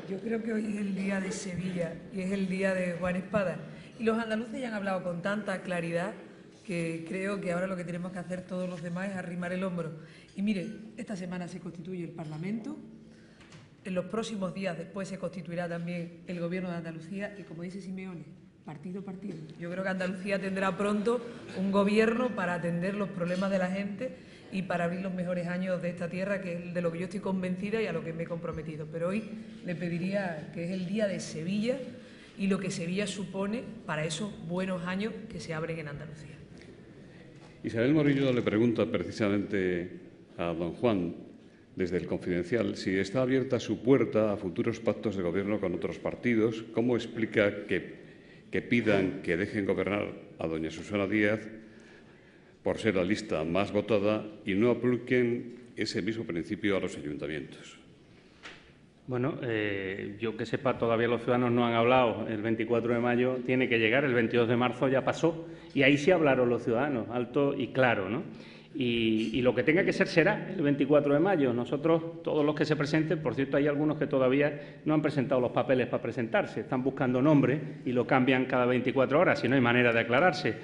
S2: Yo creo que hoy es el día de Sevilla y es el día de Juan Espada. Y los andaluces ya han hablado con tanta claridad que creo que ahora lo que tenemos que hacer todos los demás es arrimar el hombro. Y mire, esta semana se constituye el Parlamento, en los próximos días después se constituirá también el Gobierno de Andalucía y, como dice Simeone, partido a partido. Yo creo que Andalucía tendrá pronto un gobierno para atender los problemas de la gente y para abrir los mejores años de esta tierra, que es de lo que yo estoy convencida y a lo que me he comprometido. Pero hoy le pediría que es el día de Sevilla y lo que Sevilla supone para esos buenos años que se abren en Andalucía.
S1: Isabel Morillo le pregunta precisamente a don Juan, desde el Confidencial, si está abierta su puerta a futuros pactos de gobierno con otros partidos. ¿Cómo explica que pidan que dejen gobernar a doña Susana Díaz por ser la lista más votada y no apliquen ese mismo principio a los ayuntamientos?
S3: Bueno, yo que sepa, todavía los ciudadanos no han hablado. El 24 de mayo tiene que llegar, el 22 de marzo ya pasó y ahí sí hablaron los ciudadanos, alto y claro, ¿no? Y lo que tenga que ser será el 24 de mayo. Nosotros, todos los que se presenten, por cierto, hay algunos que todavía no han presentado los papeles para presentarse, están buscando nombre y lo cambian cada 24 horas, si no hay manera de aclararse.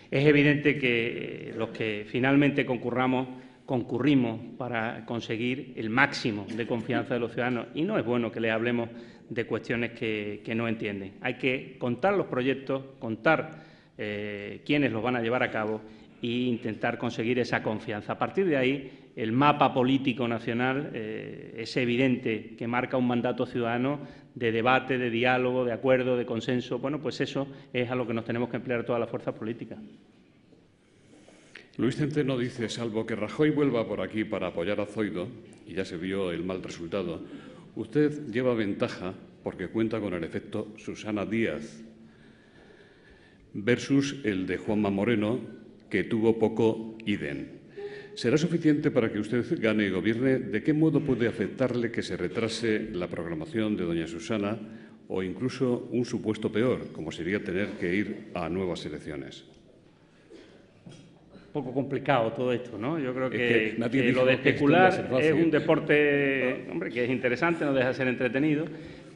S3: Es evidente que los que finalmente concurrimos para conseguir el máximo de confianza de los ciudadanos, y no es bueno que les hablemos de cuestiones que no entienden. Hay que contar los proyectos, contar quiénes los van a llevar a cabo e intentar conseguir esa confianza. A partir de ahí, el mapa político nacional es evidente que marca un mandato ciudadano de debate, de diálogo, de acuerdo, de consenso. Bueno, pues eso es a lo que nos tenemos que emplear todas las fuerzas políticas.
S1: Luis Centeno dice, salvo que Rajoy vuelva por aquí para apoyar a Zoido, y ya se vio el mal resultado, usted lleva ventaja porque cuenta con el efecto Susana Díaz versus el de Juanma Moreno, que tuvo poco idem. ¿Será suficiente para que usted gane y gobierne? ¿De qué modo puede afectarle que se retrase la programación de doña Susana o incluso un supuesto peor, como sería tener que ir a nuevas elecciones?
S3: Un poco complicado todo esto, ¿no? Yo creo que lo de especular es un deporte, hombre, que es interesante, no deja de ser entretenido,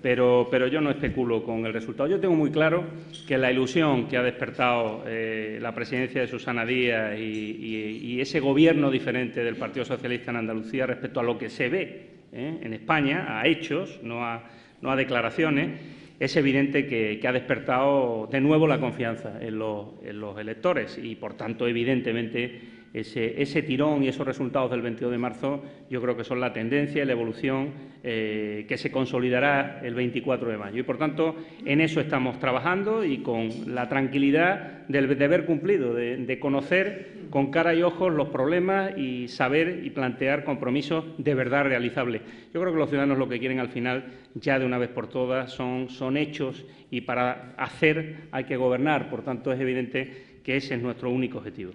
S3: pero yo no especulo con el resultado. Yo tengo muy claro que la ilusión que ha despertado la presidencia de Susana Díaz y ese gobierno diferente del Partido Socialista en Andalucía respecto a lo que se ve en España, a hechos, no a declaraciones, es evidente que ha despertado de nuevo la confianza en los electores y, por tanto, evidentemente, ese tirón y esos resultados del 22 de marzo yo creo que son la tendencia y la evolución que se consolidará el 24 de mayo. Y, por tanto, en eso estamos trabajando y con la tranquilidad del deber cumplido, de conocer con cara y ojos los problemas y saber y plantear compromisos de verdad realizables. Yo creo que los ciudadanos lo que quieren al final, ya de una vez por todas, son hechos y para hacer hay que gobernar. Por tanto, es evidente que ese es nuestro único objetivo.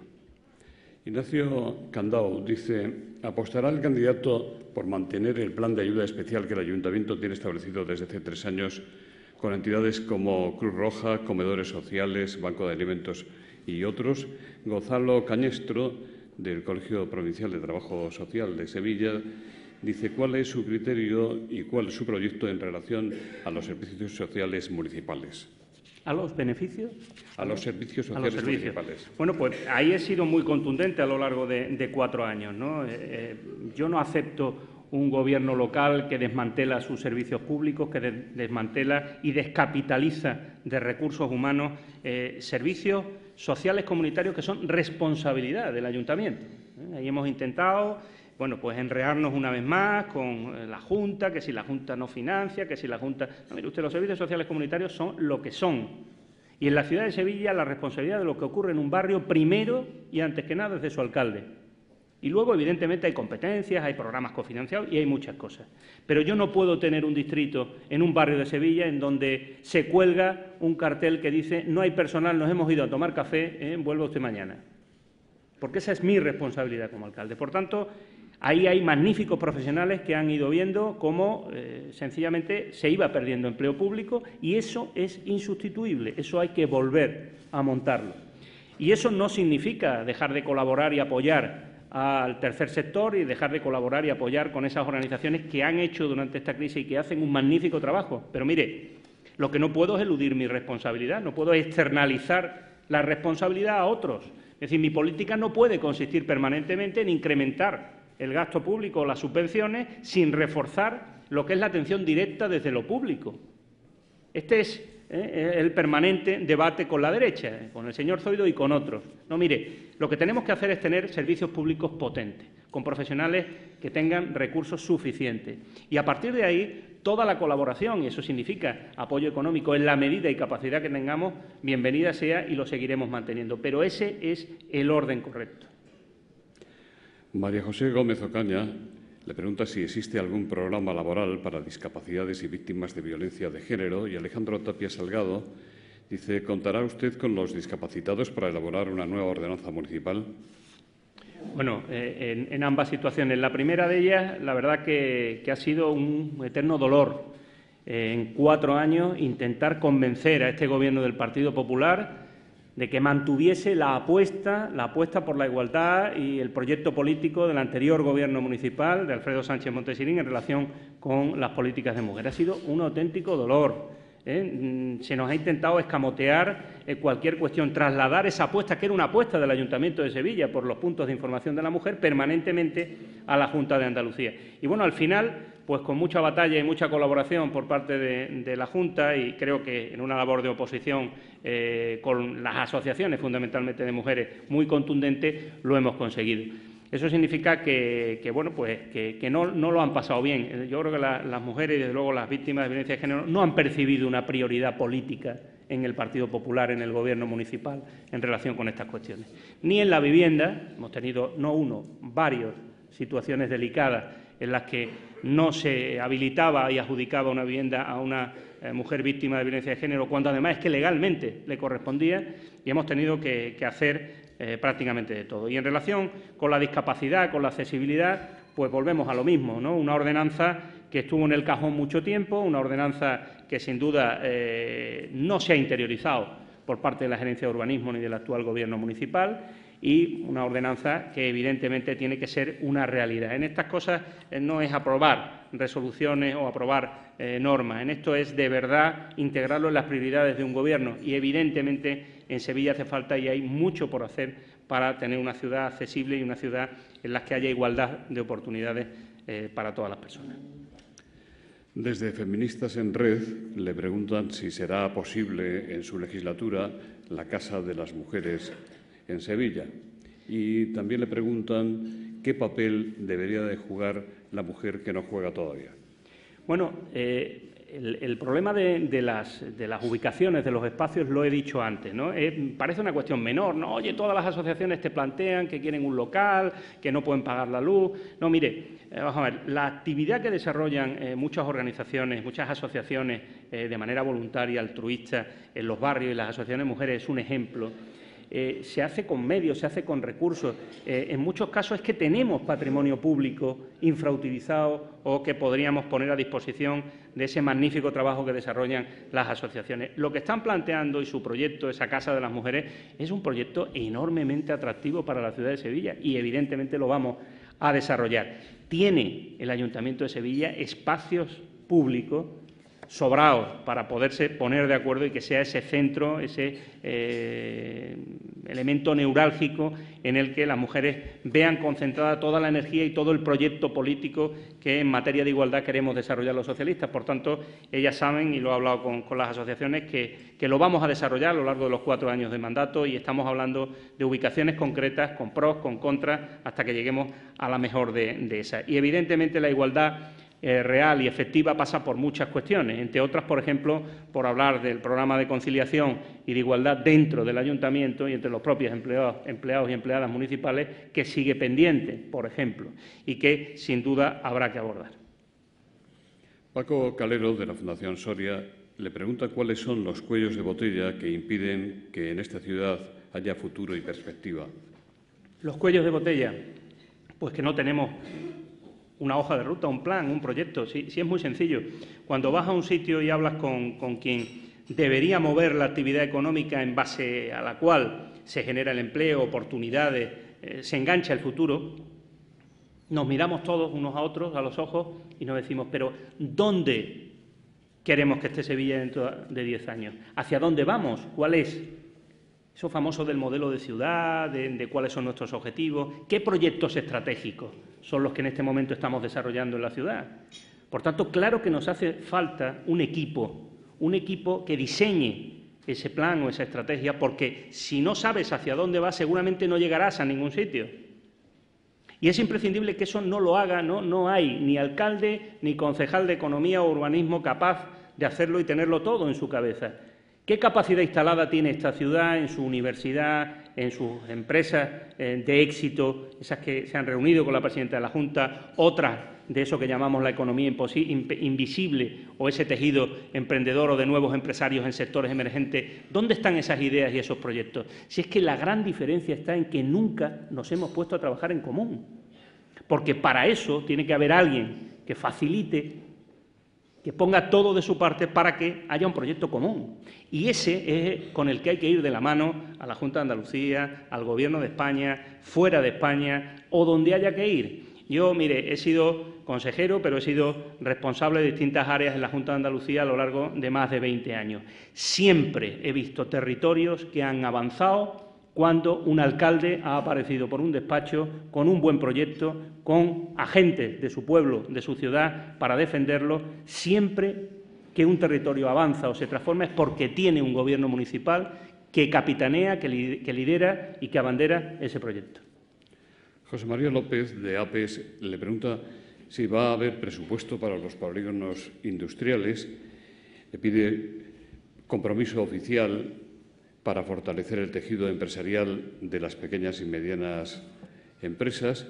S1: Ignacio Candao dice, ¿apostará el candidato por mantener el plan de ayuda especial que el Ayuntamiento tiene establecido desde hace 3 años con entidades como Cruz Roja, Comedores Sociales, Banco de Alimentos y otros? Gonzalo Cañestro, del Colegio Provincial de Trabajo Social de Sevilla, dice, ¿cuál es su criterio y cuál es su proyecto en relación a los servicios sociales municipales?
S3: ¿A los beneficios?
S1: A los servicios sociales municipales.
S3: Bueno, pues ahí he sido muy contundente a lo largo de 4 años, ¿no? Yo no acepto un gobierno local que desmantela sus servicios públicos, que desmantela y descapitaliza de recursos humanos servicios sociales comunitarios que son responsabilidad del ayuntamiento. Ahí hemos intentado bueno, pues enrearnos una vez más con la Junta, que si la Junta no financia, que si la Junta... No, mire usted, los servicios sociales comunitarios son lo que son. Y en la ciudad de Sevilla la responsabilidad de lo que ocurre en un barrio, primero y antes que nada, es de su alcalde. Y luego, evidentemente, hay competencias, hay programas cofinanciados y hay muchas cosas. Pero yo no puedo tener un distrito en un barrio de Sevilla en donde se cuelga un cartel que dice no hay personal, nos hemos ido a tomar café, vuelva usted mañana. Porque esa es mi responsabilidad como alcalde. Por tanto, ahí hay magníficos profesionales que han ido viendo cómo sencillamente se iba perdiendo empleo público y eso es insustituible, eso hay que volver a montarlo. Y eso no significa dejar de colaborar y apoyar al tercer sector y dejar de colaborar y apoyar con esas organizaciones que han hecho durante esta crisis y que hacen un magnífico trabajo. Pero mire, lo que no puedo es eludir mi responsabilidad, no puedo externalizar la responsabilidad a otros. Es decir, mi política no puede consistir permanentemente en incrementar el gasto público o las subvenciones sin reforzar lo que es la atención directa desde lo público. Este es el permanente debate con la derecha, con el señor Zoido y con otros. No, mire, lo que tenemos que hacer es tener servicios públicos potentes, con profesionales que tengan recursos suficientes. Y a partir de ahí, toda la colaboración, y eso significa apoyo económico en la medida y capacidad que tengamos, bienvenida sea y lo seguiremos manteniendo. Pero ese es el orden correcto.
S1: María José Gómez Ocaña le pregunta si existe algún programa laboral para discapacidades y víctimas de violencia de género y Alejandro Tapia Salgado dice, ¿contará usted con los discapacitados para elaborar una nueva ordenanza municipal?
S3: Bueno, en ambas situaciones. La primera de ellas, la verdad que ha sido un eterno dolor. En 4 años intentar convencer a este Gobierno del Partido Popular de que mantuviese la apuesta por la igualdad y el proyecto político del anterior Gobierno municipal, de Alfredo Sánchez Montesirín, en relación con las políticas de mujer. Ha sido un auténtico dolor. Se nos ha intentado escamotear cualquier cuestión, trasladar esa apuesta, que era una apuesta del Ayuntamiento de Sevilla por los puntos de información de la mujer, permanentemente a la Junta de Andalucía. Y bueno, al final, pues con mucha batalla y mucha colaboración por parte de la Junta y creo que en una labor de oposición con las asociaciones, fundamentalmente de mujeres, muy contundente, lo hemos conseguido. Eso significa que no lo han pasado bien. Yo creo que las mujeres y, desde luego, las víctimas de violencia de género no han percibido una prioridad política en el Partido Popular, en el Gobierno municipal, en relación con estas cuestiones. Ni en la vivienda, hemos tenido no uno, varias situaciones delicadas en las que no se habilitaba y adjudicaba una vivienda a una mujer víctima de violencia de género, cuando además es que legalmente le correspondía, y hemos tenido que hacer prácticamente de todo. Y en relación con la discapacidad, con la accesibilidad, pues volvemos a lo mismo, ¿no? Una ordenanza que estuvo en el cajón mucho tiempo, una ordenanza que sin duda no se ha interiorizado por parte de la Gerencia de Urbanismo ni del actual Gobierno municipal, y una ordenanza que evidentemente tiene que ser una realidad. En estas cosas no es aprobar resoluciones o aprobar normas, en esto es de verdad integrarlo en las prioridades de un Gobierno y evidentemente en Sevilla hace falta y hay mucho por hacer para tener una ciudad accesible y una ciudad en la que haya igualdad de oportunidades para todas las personas.
S1: Desde Feministas en Red le preguntan si será posible en su legislatura la Casa de las Mujeres en Sevilla. Y también le preguntan qué papel debería de jugar la mujer que no juega todavía.
S3: Bueno, el problema de las ubicaciones, de los espacios, lo he dicho antes, ¿no? Parece una cuestión menor, ¿no? Oye, todas las asociaciones te plantean que quieren un local, que no pueden pagar la luz. No, mire, vamos a ver, la actividad que desarrollan muchas organizaciones, muchas asociaciones de manera voluntaria, altruista, en los barrios y las asociaciones de mujeres es un ejemplo. Se hace con medios, se hace con recursos. En muchos casos es que tenemos patrimonio público infrautilizado o que podríamos poner a disposición de ese magnífico trabajo que desarrollan las asociaciones. Lo que están planteando y su proyecto, esa Casa de las Mujeres, es un proyecto enormemente atractivo para la ciudad de Sevilla y evidentemente lo vamos a desarrollar. Tiene el Ayuntamiento de Sevilla espacios públicos sobrados para poderse poner de acuerdo y que sea ese centro, ese elemento neurálgico en el que las mujeres vean concentrada toda la energía y todo el proyecto político que en materia de igualdad queremos desarrollar los socialistas. Por tanto, ellas saben, y lo he hablado con las asociaciones, que lo vamos a desarrollar a lo largo de los 4 años de mandato, y estamos hablando de ubicaciones concretas, con pros, con contras, hasta que lleguemos a la mejor de esas. Y, evidentemente, la igualdad real y efectiva pasa por muchas cuestiones, entre otras, por ejemplo, por hablar del programa de conciliación y de igualdad dentro del ayuntamiento y entre los propios empleados y empleadas municipales, que sigue pendiente, por ejemplo, y que, sin duda, habrá que abordar.
S1: Paco Calero, de la Fundación Soria, le pregunta cuáles son los cuellos de botella que impiden que en esta ciudad haya futuro y perspectiva.
S3: Los cuellos de botella, pues que no tenemos una hoja de ruta, un plan, un proyecto. Sí, es muy sencillo. Cuando vas a un sitio y hablas con quien debería mover la actividad económica en base a la cual se genera el empleo, oportunidades, se engancha el futuro, nos miramos todos unos a otros, a los ojos, y nos decimos, pero ¿dónde queremos que esté Sevilla dentro de 10 años? ¿Hacia dónde vamos? ¿Cuál es? Eso famoso del modelo de ciudad, de cuáles son nuestros objetivos, qué proyectos estratégicos son los que en este momento estamos desarrollando en la ciudad. Por tanto, claro que nos hace falta un equipo que diseñe ese plan o esa estrategia, porque si no sabes hacia dónde vas, seguramente no llegarás a ningún sitio. Y es imprescindible que eso no lo haga, no hay ni alcalde ni concejal de Economía o Urbanismo capaz de hacerlo y tenerlo todo en su cabeza. ¿Qué capacidad instalada tiene esta ciudad en su universidad, en sus empresas de éxito, esas que se han reunido con la presidenta de la Junta, otras de eso que llamamos la economía invisible o ese tejido emprendedor o de nuevos empresarios en sectores emergentes? ¿Dónde están esas ideas y esos proyectos? Si es que la gran diferencia está en que nunca nos hemos puesto a trabajar en común, porque para eso tiene que haber alguien que facilite, que ponga todo de su parte para que haya un proyecto común. Y ese es con el que hay que ir de la mano a la Junta de Andalucía, al Gobierno de España, fuera de España o donde haya que ir. Yo, mire, he sido consejero, pero he sido responsable de distintas áreas en la Junta de Andalucía a lo largo de más de 20 años. Siempre he visto territorios que han avanzado cuando un alcalde ha aparecido por un despacho con un buen proyecto, con agentes de su pueblo, de su ciudad, para defenderlo. Siempre que un territorio avanza o se transforma es porque tiene un gobierno municipal que capitanea, que lidera y que abandera ese proyecto.
S1: José María López, de APES, le pregunta si va a haber presupuesto para los polígonos industriales. Le pide compromiso oficial para fortalecer el tejido empresarial de las pequeñas y medianas empresas.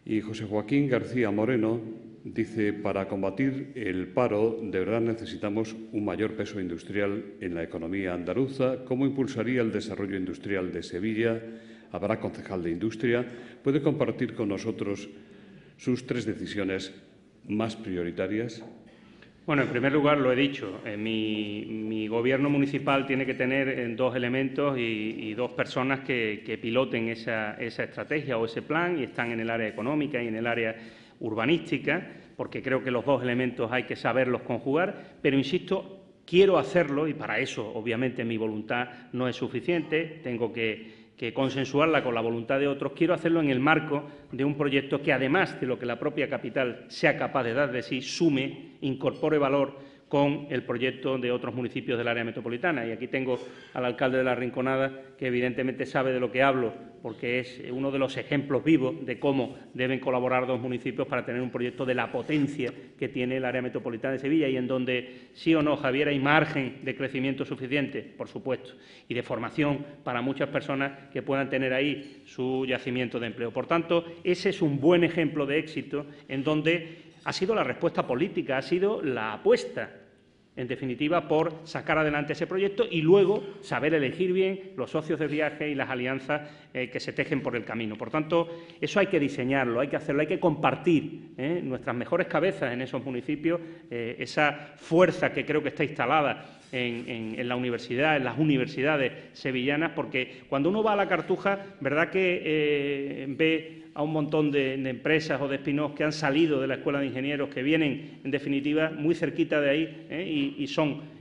S1: Y José Joaquín García Moreno dice, para combatir el paro, de verdad necesitamos un mayor peso industrial en la economía andaluza. ¿Cómo impulsaría el desarrollo industrial de Sevilla? ¿Habrá concejal de Industria? ¿Puede compartir con nosotros sus 3 decisiones más prioritarias?
S3: Bueno, en primer lugar, lo he dicho, mi gobierno municipal tiene que tener 2 elementos y 2 personas que piloten esa estrategia o ese plan, y están en el área económica y en el área urbanística, porque creo que los 2 elementos hay que saberlos conjugar, pero insisto, quiero hacerlo y para eso, obviamente, mi voluntad no es suficiente, tengo que consensuarla con la voluntad de otros. Quiero hacerlo en el marco de un proyecto que, además de lo que la propia capital sea capaz de dar de sí, sume, incorpore valor con el proyecto de otros municipios del área metropolitana. Y aquí tengo al alcalde de La Rinconada, que evidentemente sabe de lo que hablo, porque es uno de los ejemplos vivos de cómo deben colaborar 2 municipios para tener un proyecto de la potencia que tiene el área metropolitana de Sevilla, y en donde, sí o no, Javier, hay margen de crecimiento suficiente, por supuesto, y de formación para muchas personas que puedan tener ahí su yacimiento de empleo. Por tanto, ese es un buen ejemplo de éxito en donde ha sido la respuesta política, ha sido la apuesta, en definitiva, por sacar adelante ese proyecto y luego saber elegir bien los socios de viaje y las alianzas que se tejen por el camino. Por tanto, eso hay que diseñarlo, hay que hacerlo, hay que compartir nuestras mejores cabezas en esos municipios, esa fuerza que creo que está instalada en la universidad, en las universidades sevillanas, porque cuando uno va a la Cartuja, verdad que ve a un montón de empresas o de spin-offs que han salido de la Escuela de Ingenieros, que vienen, en definitiva, muy cerquita de ahí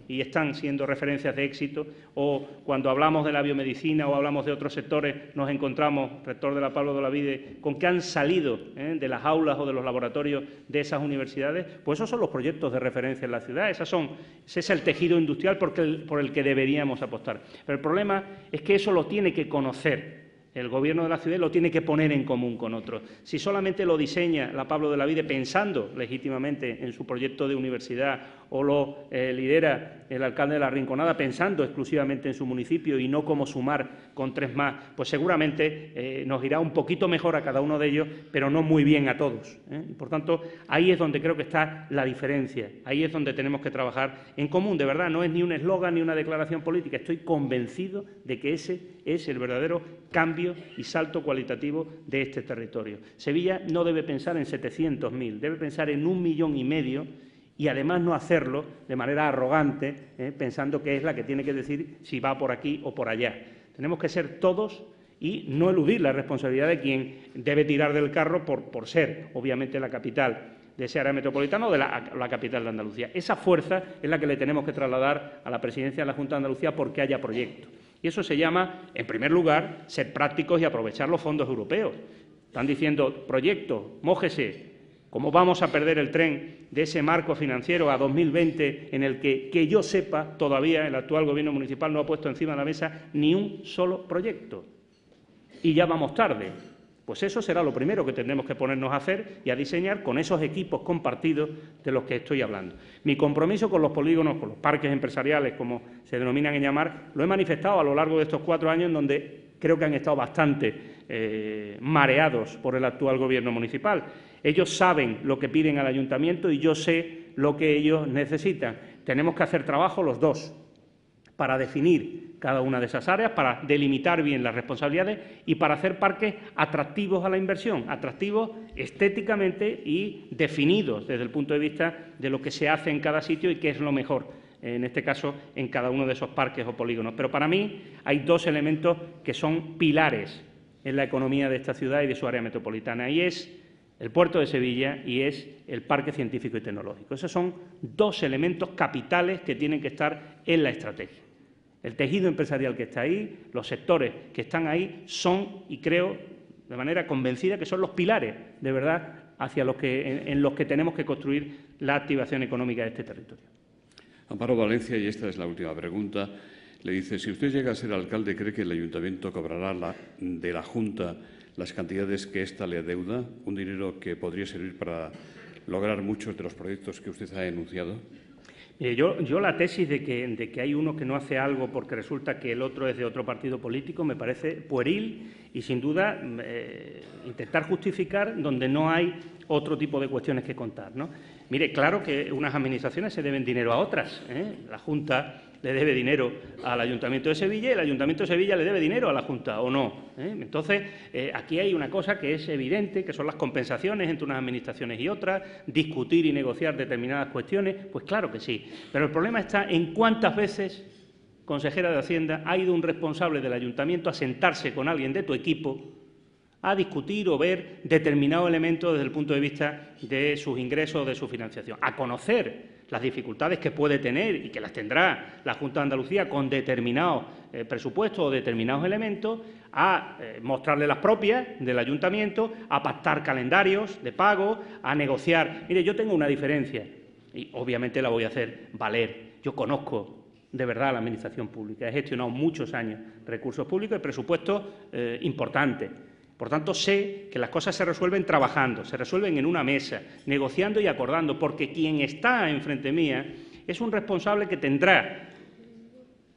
S3: y están siendo referencias de éxito, o cuando hablamos de la biomedicina o hablamos de otros sectores, nos encontramos, rector de la Pablo de Olavide, con que han salido de las aulas o de los laboratorios de esas universidades. Pues esos son los proyectos de referencia en la ciudad, ese es el tejido industrial por el que deberíamos apostar. Pero el problema es que eso lo tiene que conocer el Gobierno de la ciudad, lo tiene que poner en común con otros. Si solamente lo diseña la Pablo de Olavide pensando legítimamente en su proyecto de universidad o lo lidera el alcalde de La Rinconada pensando exclusivamente en su municipio y no como sumar con 3 más, pues seguramente nos irá un poquito mejor a cada uno de ellos, pero no muy bien a todos. Y por tanto, ahí es donde creo que está la diferencia, ahí es donde tenemos que trabajar en común. De verdad, no es ni un eslogan ni una declaración política, estoy convencido de que ese es el verdadero cambio y salto cualitativo de este territorio. Sevilla no debe pensar en 700.000, debe pensar en 1,5 millones y además no hacerlo de manera arrogante, pensando que es la que tiene que decir si va por aquí o por allá. Tenemos que ser todos y no eludir la responsabilidad de quien debe tirar del carro por ser, obviamente, la capital de ese área metropolitana o de la capital de Andalucía. Esa fuerza es la que le tenemos que trasladar a la presidencia de la Junta de Andalucía porque haya proyectos. Y eso se llama, en primer lugar, ser prácticos y aprovechar los fondos europeos. Están diciendo, proyecto, mójese. ¿Cómo vamos a perder el tren de ese marco financiero a 2020 en el que yo sepa, todavía el actual Gobierno municipal no ha puesto encima de la mesa ni un solo proyecto? Y ya vamos tarde. Pues eso será lo primero que tendremos que ponernos a hacer y a diseñar con esos equipos compartidos de los que estoy hablando. Mi compromiso con los polígonos, con los parques empresariales, como se denominan en llamar, lo he manifestado a lo largo de estos 4 años, en donde creo que han estado bastante mareados por el actual Gobierno municipal. Ellos saben lo que piden al Ayuntamiento y yo sé lo que ellos necesitan. Tenemos que hacer trabajo los dos para definir cada una de esas áreas, para delimitar bien las responsabilidades y para hacer parques atractivos a la inversión, atractivos estéticamente y definidos desde el punto de vista de lo que se hace en cada sitio y qué es lo mejor, en este caso, en cada uno de esos parques o polígonos. Pero para mí hay 2 elementos que son pilares en la economía de esta ciudad y de su área metropolitana, y es el puerto de Sevilla y es el parque científico y tecnológico. Esos son 2 elementos capitales que tienen que estar en la estrategia. El tejido empresarial que está ahí, los sectores que están ahí son, y creo de manera convencida, que son los pilares, de verdad, en los que tenemos que construir la activación económica de este territorio.
S1: Amparo Valencia, y esta es la última pregunta, le dice, si usted llega a ser alcalde, ¿cree que el Ayuntamiento cobrará de la Junta las cantidades que ésta le adeuda, un dinero que podría servir para lograr muchos de los proyectos que usted ha enunciado?
S3: Yo la tesis de que hay uno que no hace algo porque resulta que el otro es de otro partido político me parece pueril y, sin duda, intentar justificar donde no hay otro tipo de cuestiones que contar, ¿no? Mire, claro que unas administraciones se deben dinero a otras, La Junta le debe dinero al Ayuntamiento de Sevilla y el Ayuntamiento de Sevilla le debe dinero a la Junta, ¿o no? Entonces, aquí hay una cosa que es evidente, que son las compensaciones entre unas administraciones y otras, discutir y negociar determinadas cuestiones, pues claro que sí. Pero el problema está en cuántas veces, consejera de Hacienda, ha ido un responsable del Ayuntamiento a sentarse con alguien de tu equipo a discutir o ver determinados elementos desde el punto de vista de sus ingresos o de su financiación, a conocer las dificultades que puede tener y que las tendrá la Junta de Andalucía con determinados presupuestos o determinados elementos, a mostrarle las propias del Ayuntamiento, a pactar calendarios de pago, a negociar. Mire, yo tengo una diferencia y obviamente la voy a hacer valer. Yo conozco de verdad la Administración pública, he gestionado muchos años recursos públicos y presupuestos importantes. Por tanto, sé que las cosas se resuelven trabajando, se resuelven en una mesa, negociando y acordando, porque quien está enfrente mía es un responsable que tendrá,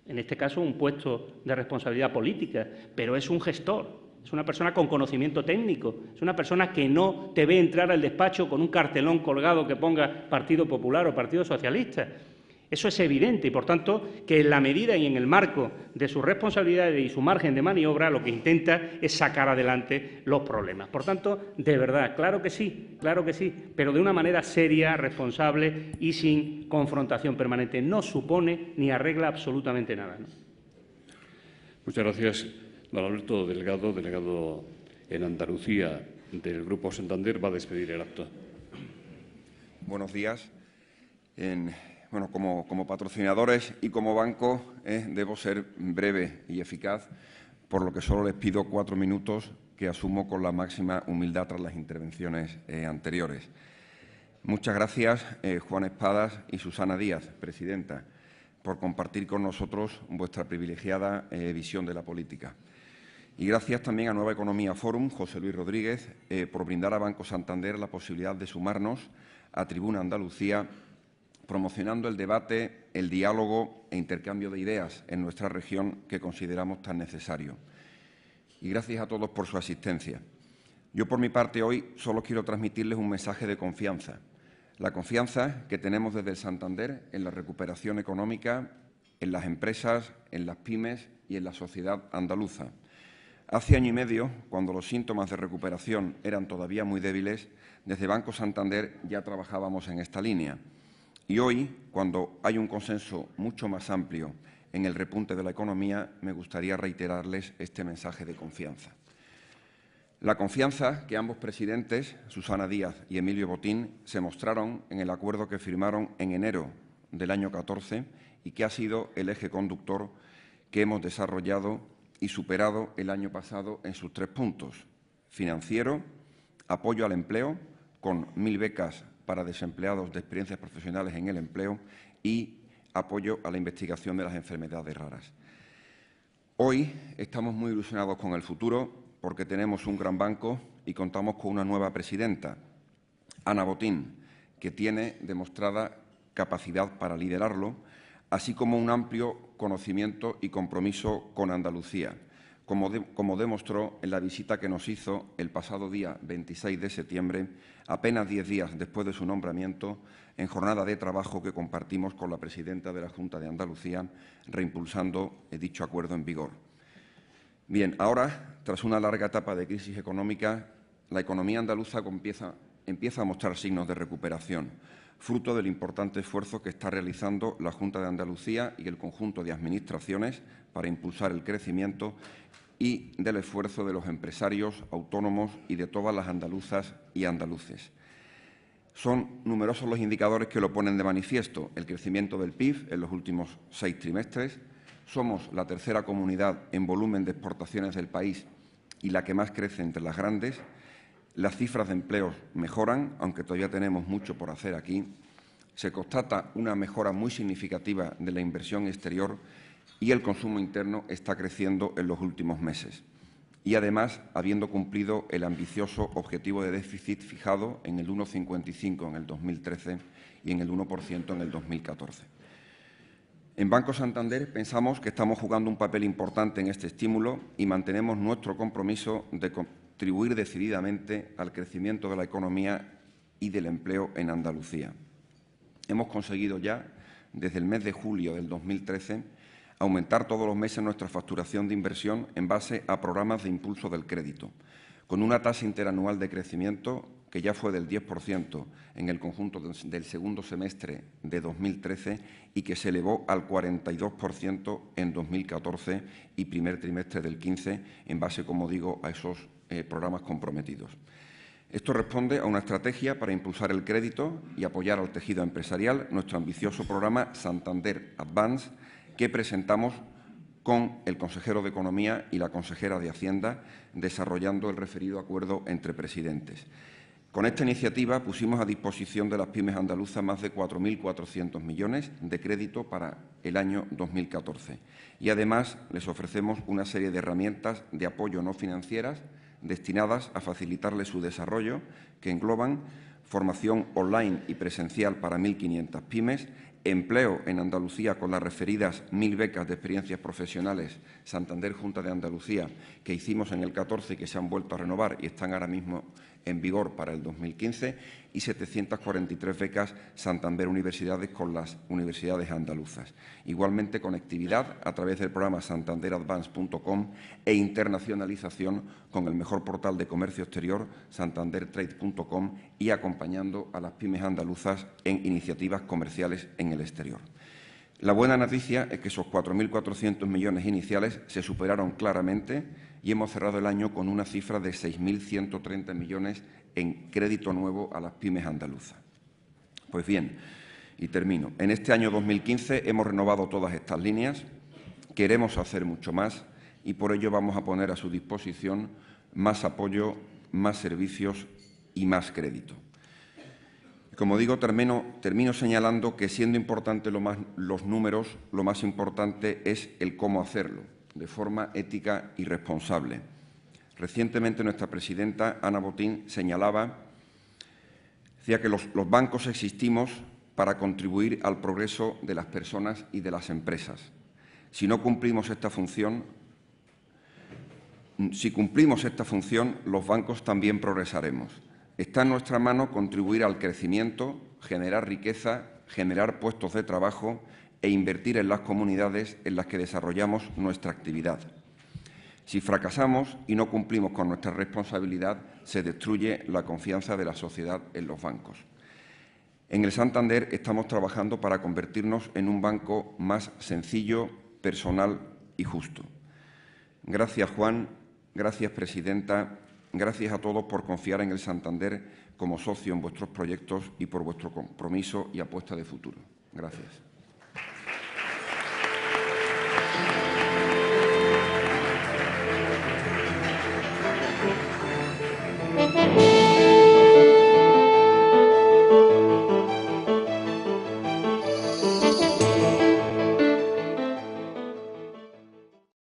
S3: en este caso, un puesto de responsabilidad política, pero es un gestor, es una persona con conocimiento técnico, es una persona que no te ve entrar al despacho con un cartelón colgado que ponga Partido Popular o Partido Socialista. Eso es evidente y, por tanto, que en la medida y en el marco de sus responsabilidades y su margen de maniobra, lo que intenta es sacar adelante los problemas. Por tanto, de verdad, claro que sí, pero de una manera seria, responsable y sin confrontación permanente. No supone ni arregla absolutamente nada, ¿no?
S1: Muchas gracias. Don Alberto Delgado, delegado en Andalucía del Grupo Santander, va a despedir el acto.
S4: Buenos días. Bueno, como patrocinadores y como banco debo ser breve y eficaz, por lo que solo les pido 4 minutos que asumo con la máxima humildad tras las intervenciones anteriores. Muchas gracias, Juan Espadas y Susana Díaz, presidenta, por compartir con nosotros vuestra privilegiada visión de la política. Y gracias también a Nueva Economía Forum, José Luis Rodríguez, por brindar a Banco Santander la posibilidad de sumarnos a Tribuna Andalucía, promocionando el debate, el diálogo e intercambio de ideas en nuestra región que consideramos tan necesario. Y gracias a todos por su asistencia. Yo, por mi parte, hoy solo quiero transmitirles un mensaje de confianza. La confianza que tenemos desde el Santander en la recuperación económica, en las empresas, en las pymes y en la sociedad andaluza. Hace año y medio, cuando los síntomas de recuperación eran todavía muy débiles, desde Banco Santander ya trabajábamos en esta línea. Y hoy, cuando hay un consenso mucho más amplio en el repunte de la economía, me gustaría reiterarles este mensaje de confianza. La confianza que ambos presidentes, Susana Díaz y Emilio Botín, se mostraron en el acuerdo que firmaron en enero del año 14 y que ha sido el eje conductor que hemos desarrollado y superado el año pasado en sus 3 puntos. Financiero, apoyo al empleo, con 1.000 becas para desempleados de experiencias profesionales en el empleo y apoyo a la investigación de las enfermedades raras. Hoy estamos muy ilusionados con el futuro porque tenemos un gran banco y contamos con una nueva presidenta, Ana Botín, que tiene demostrada capacidad para liderarlo, así como un amplio conocimiento y compromiso con Andalucía, como demostró en la visita que nos hizo el pasado día 26 de septiembre, apenas 10 días después de su nombramiento, en jornada de trabajo que compartimos con la presidenta de la Junta de Andalucía, reimpulsando dicho acuerdo en vigor. Bien, ahora, tras una larga etapa de crisis económica, la economía andaluza empieza a mostrar signos de recuperación, fruto del importante esfuerzo que está realizando la Junta de Andalucía y el conjunto de administraciones para impulsar el crecimiento y del esfuerzo de los empresarios, autónomos y de todas las andaluzas y andaluces. Son numerosos los indicadores que lo ponen de manifiesto. El crecimiento del PIB en los últimos 6 trimestres. Somos la tercera comunidad en volumen de exportaciones del país y la que más crece entre las grandes. Las cifras de empleo mejoran, aunque todavía tenemos mucho por hacer aquí. Se constata una mejora muy significativa de la inversión exterior y el consumo interno está creciendo en los últimos meses. Y, además, habiendo cumplido el ambicioso objetivo de déficit fijado en el 1,55 en el 2013 y en el 1% en el 2014. En Banco Santander pensamos que estamos jugando un papel importante en este estímulo y mantenemos nuestro compromiso de contribuir decididamente al crecimiento de la economía y del empleo en Andalucía. Hemos conseguido ya, desde el mes de julio del 2013, aumentar todos los meses nuestra facturación de inversión en base a programas de impulso del crédito, con una tasa interanual de crecimiento que ya fue del 10% en el conjunto del segundo semestre de 2013 y que se elevó al 42% en 2014 y primer trimestre del 15, en base, como digo, a esos programas comprometidos. Esto responde a una estrategia para impulsar el crédito y apoyar al tejido empresarial, nuestro ambicioso programa Santander Advance, que presentamos con el consejero de Economía y la consejera de Hacienda, desarrollando el referido acuerdo entre presidentes. Con esta iniciativa pusimos a disposición de las pymes andaluzas más de 4.400 millones de crédito para el año 2014 y, además, les ofrecemos una serie de herramientas de apoyo no financieras destinadas a facilitarles su desarrollo, que engloban formación online y presencial para 1.500 pymes, empleo en Andalucía con las referidas 1.000 becas de experiencias profesionales Santander Junta de Andalucía que hicimos en el 14 y que se han vuelto a renovar y están ahora mismo en vigor para el 2015, y 743 becas Santander Universidades con las universidades andaluzas. Igualmente, conectividad a través del programa santanderadvance.com e internacionalización con el mejor portal de comercio exterior, santandertrade.com, y acompañando a las pymes andaluzas en iniciativas comerciales en el exterior. La buena noticia es que esos 4.400 millones iniciales se superaron claramente y hemos cerrado el año con una cifra de 6.130 millones en crédito nuevo a las pymes andaluzas. Pues bien, y termino. En este año 2015 hemos renovado todas estas líneas, queremos hacer mucho más y por ello vamos a poner a su disposición más apoyo, más servicios y más crédito. Como digo, termino señalando que, siendo importante los números, lo más importante es el cómo hacerlo, de forma ética y responsable. Recientemente nuestra presidenta, Ana Botín, decía que los bancos existimos para contribuir al progreso de las personas y de las empresas. Si cumplimos esta función, los bancos también progresaremos. Está en nuestra mano contribuir al crecimiento, generar riqueza, generar puestos de trabajo e invertir en las comunidades en las que desarrollamos nuestra actividad. Si fracasamos y no cumplimos con nuestra responsabilidad, se destruye la confianza de la sociedad en los bancos. En el Santander estamos trabajando para convertirnos en un banco más sencillo, personal y justo. Gracias, Juan. Gracias, presidenta. Gracias a todos por confiar en el Santander como socio en vuestros proyectos y por vuestro compromiso y apuesta de futuro. Gracias.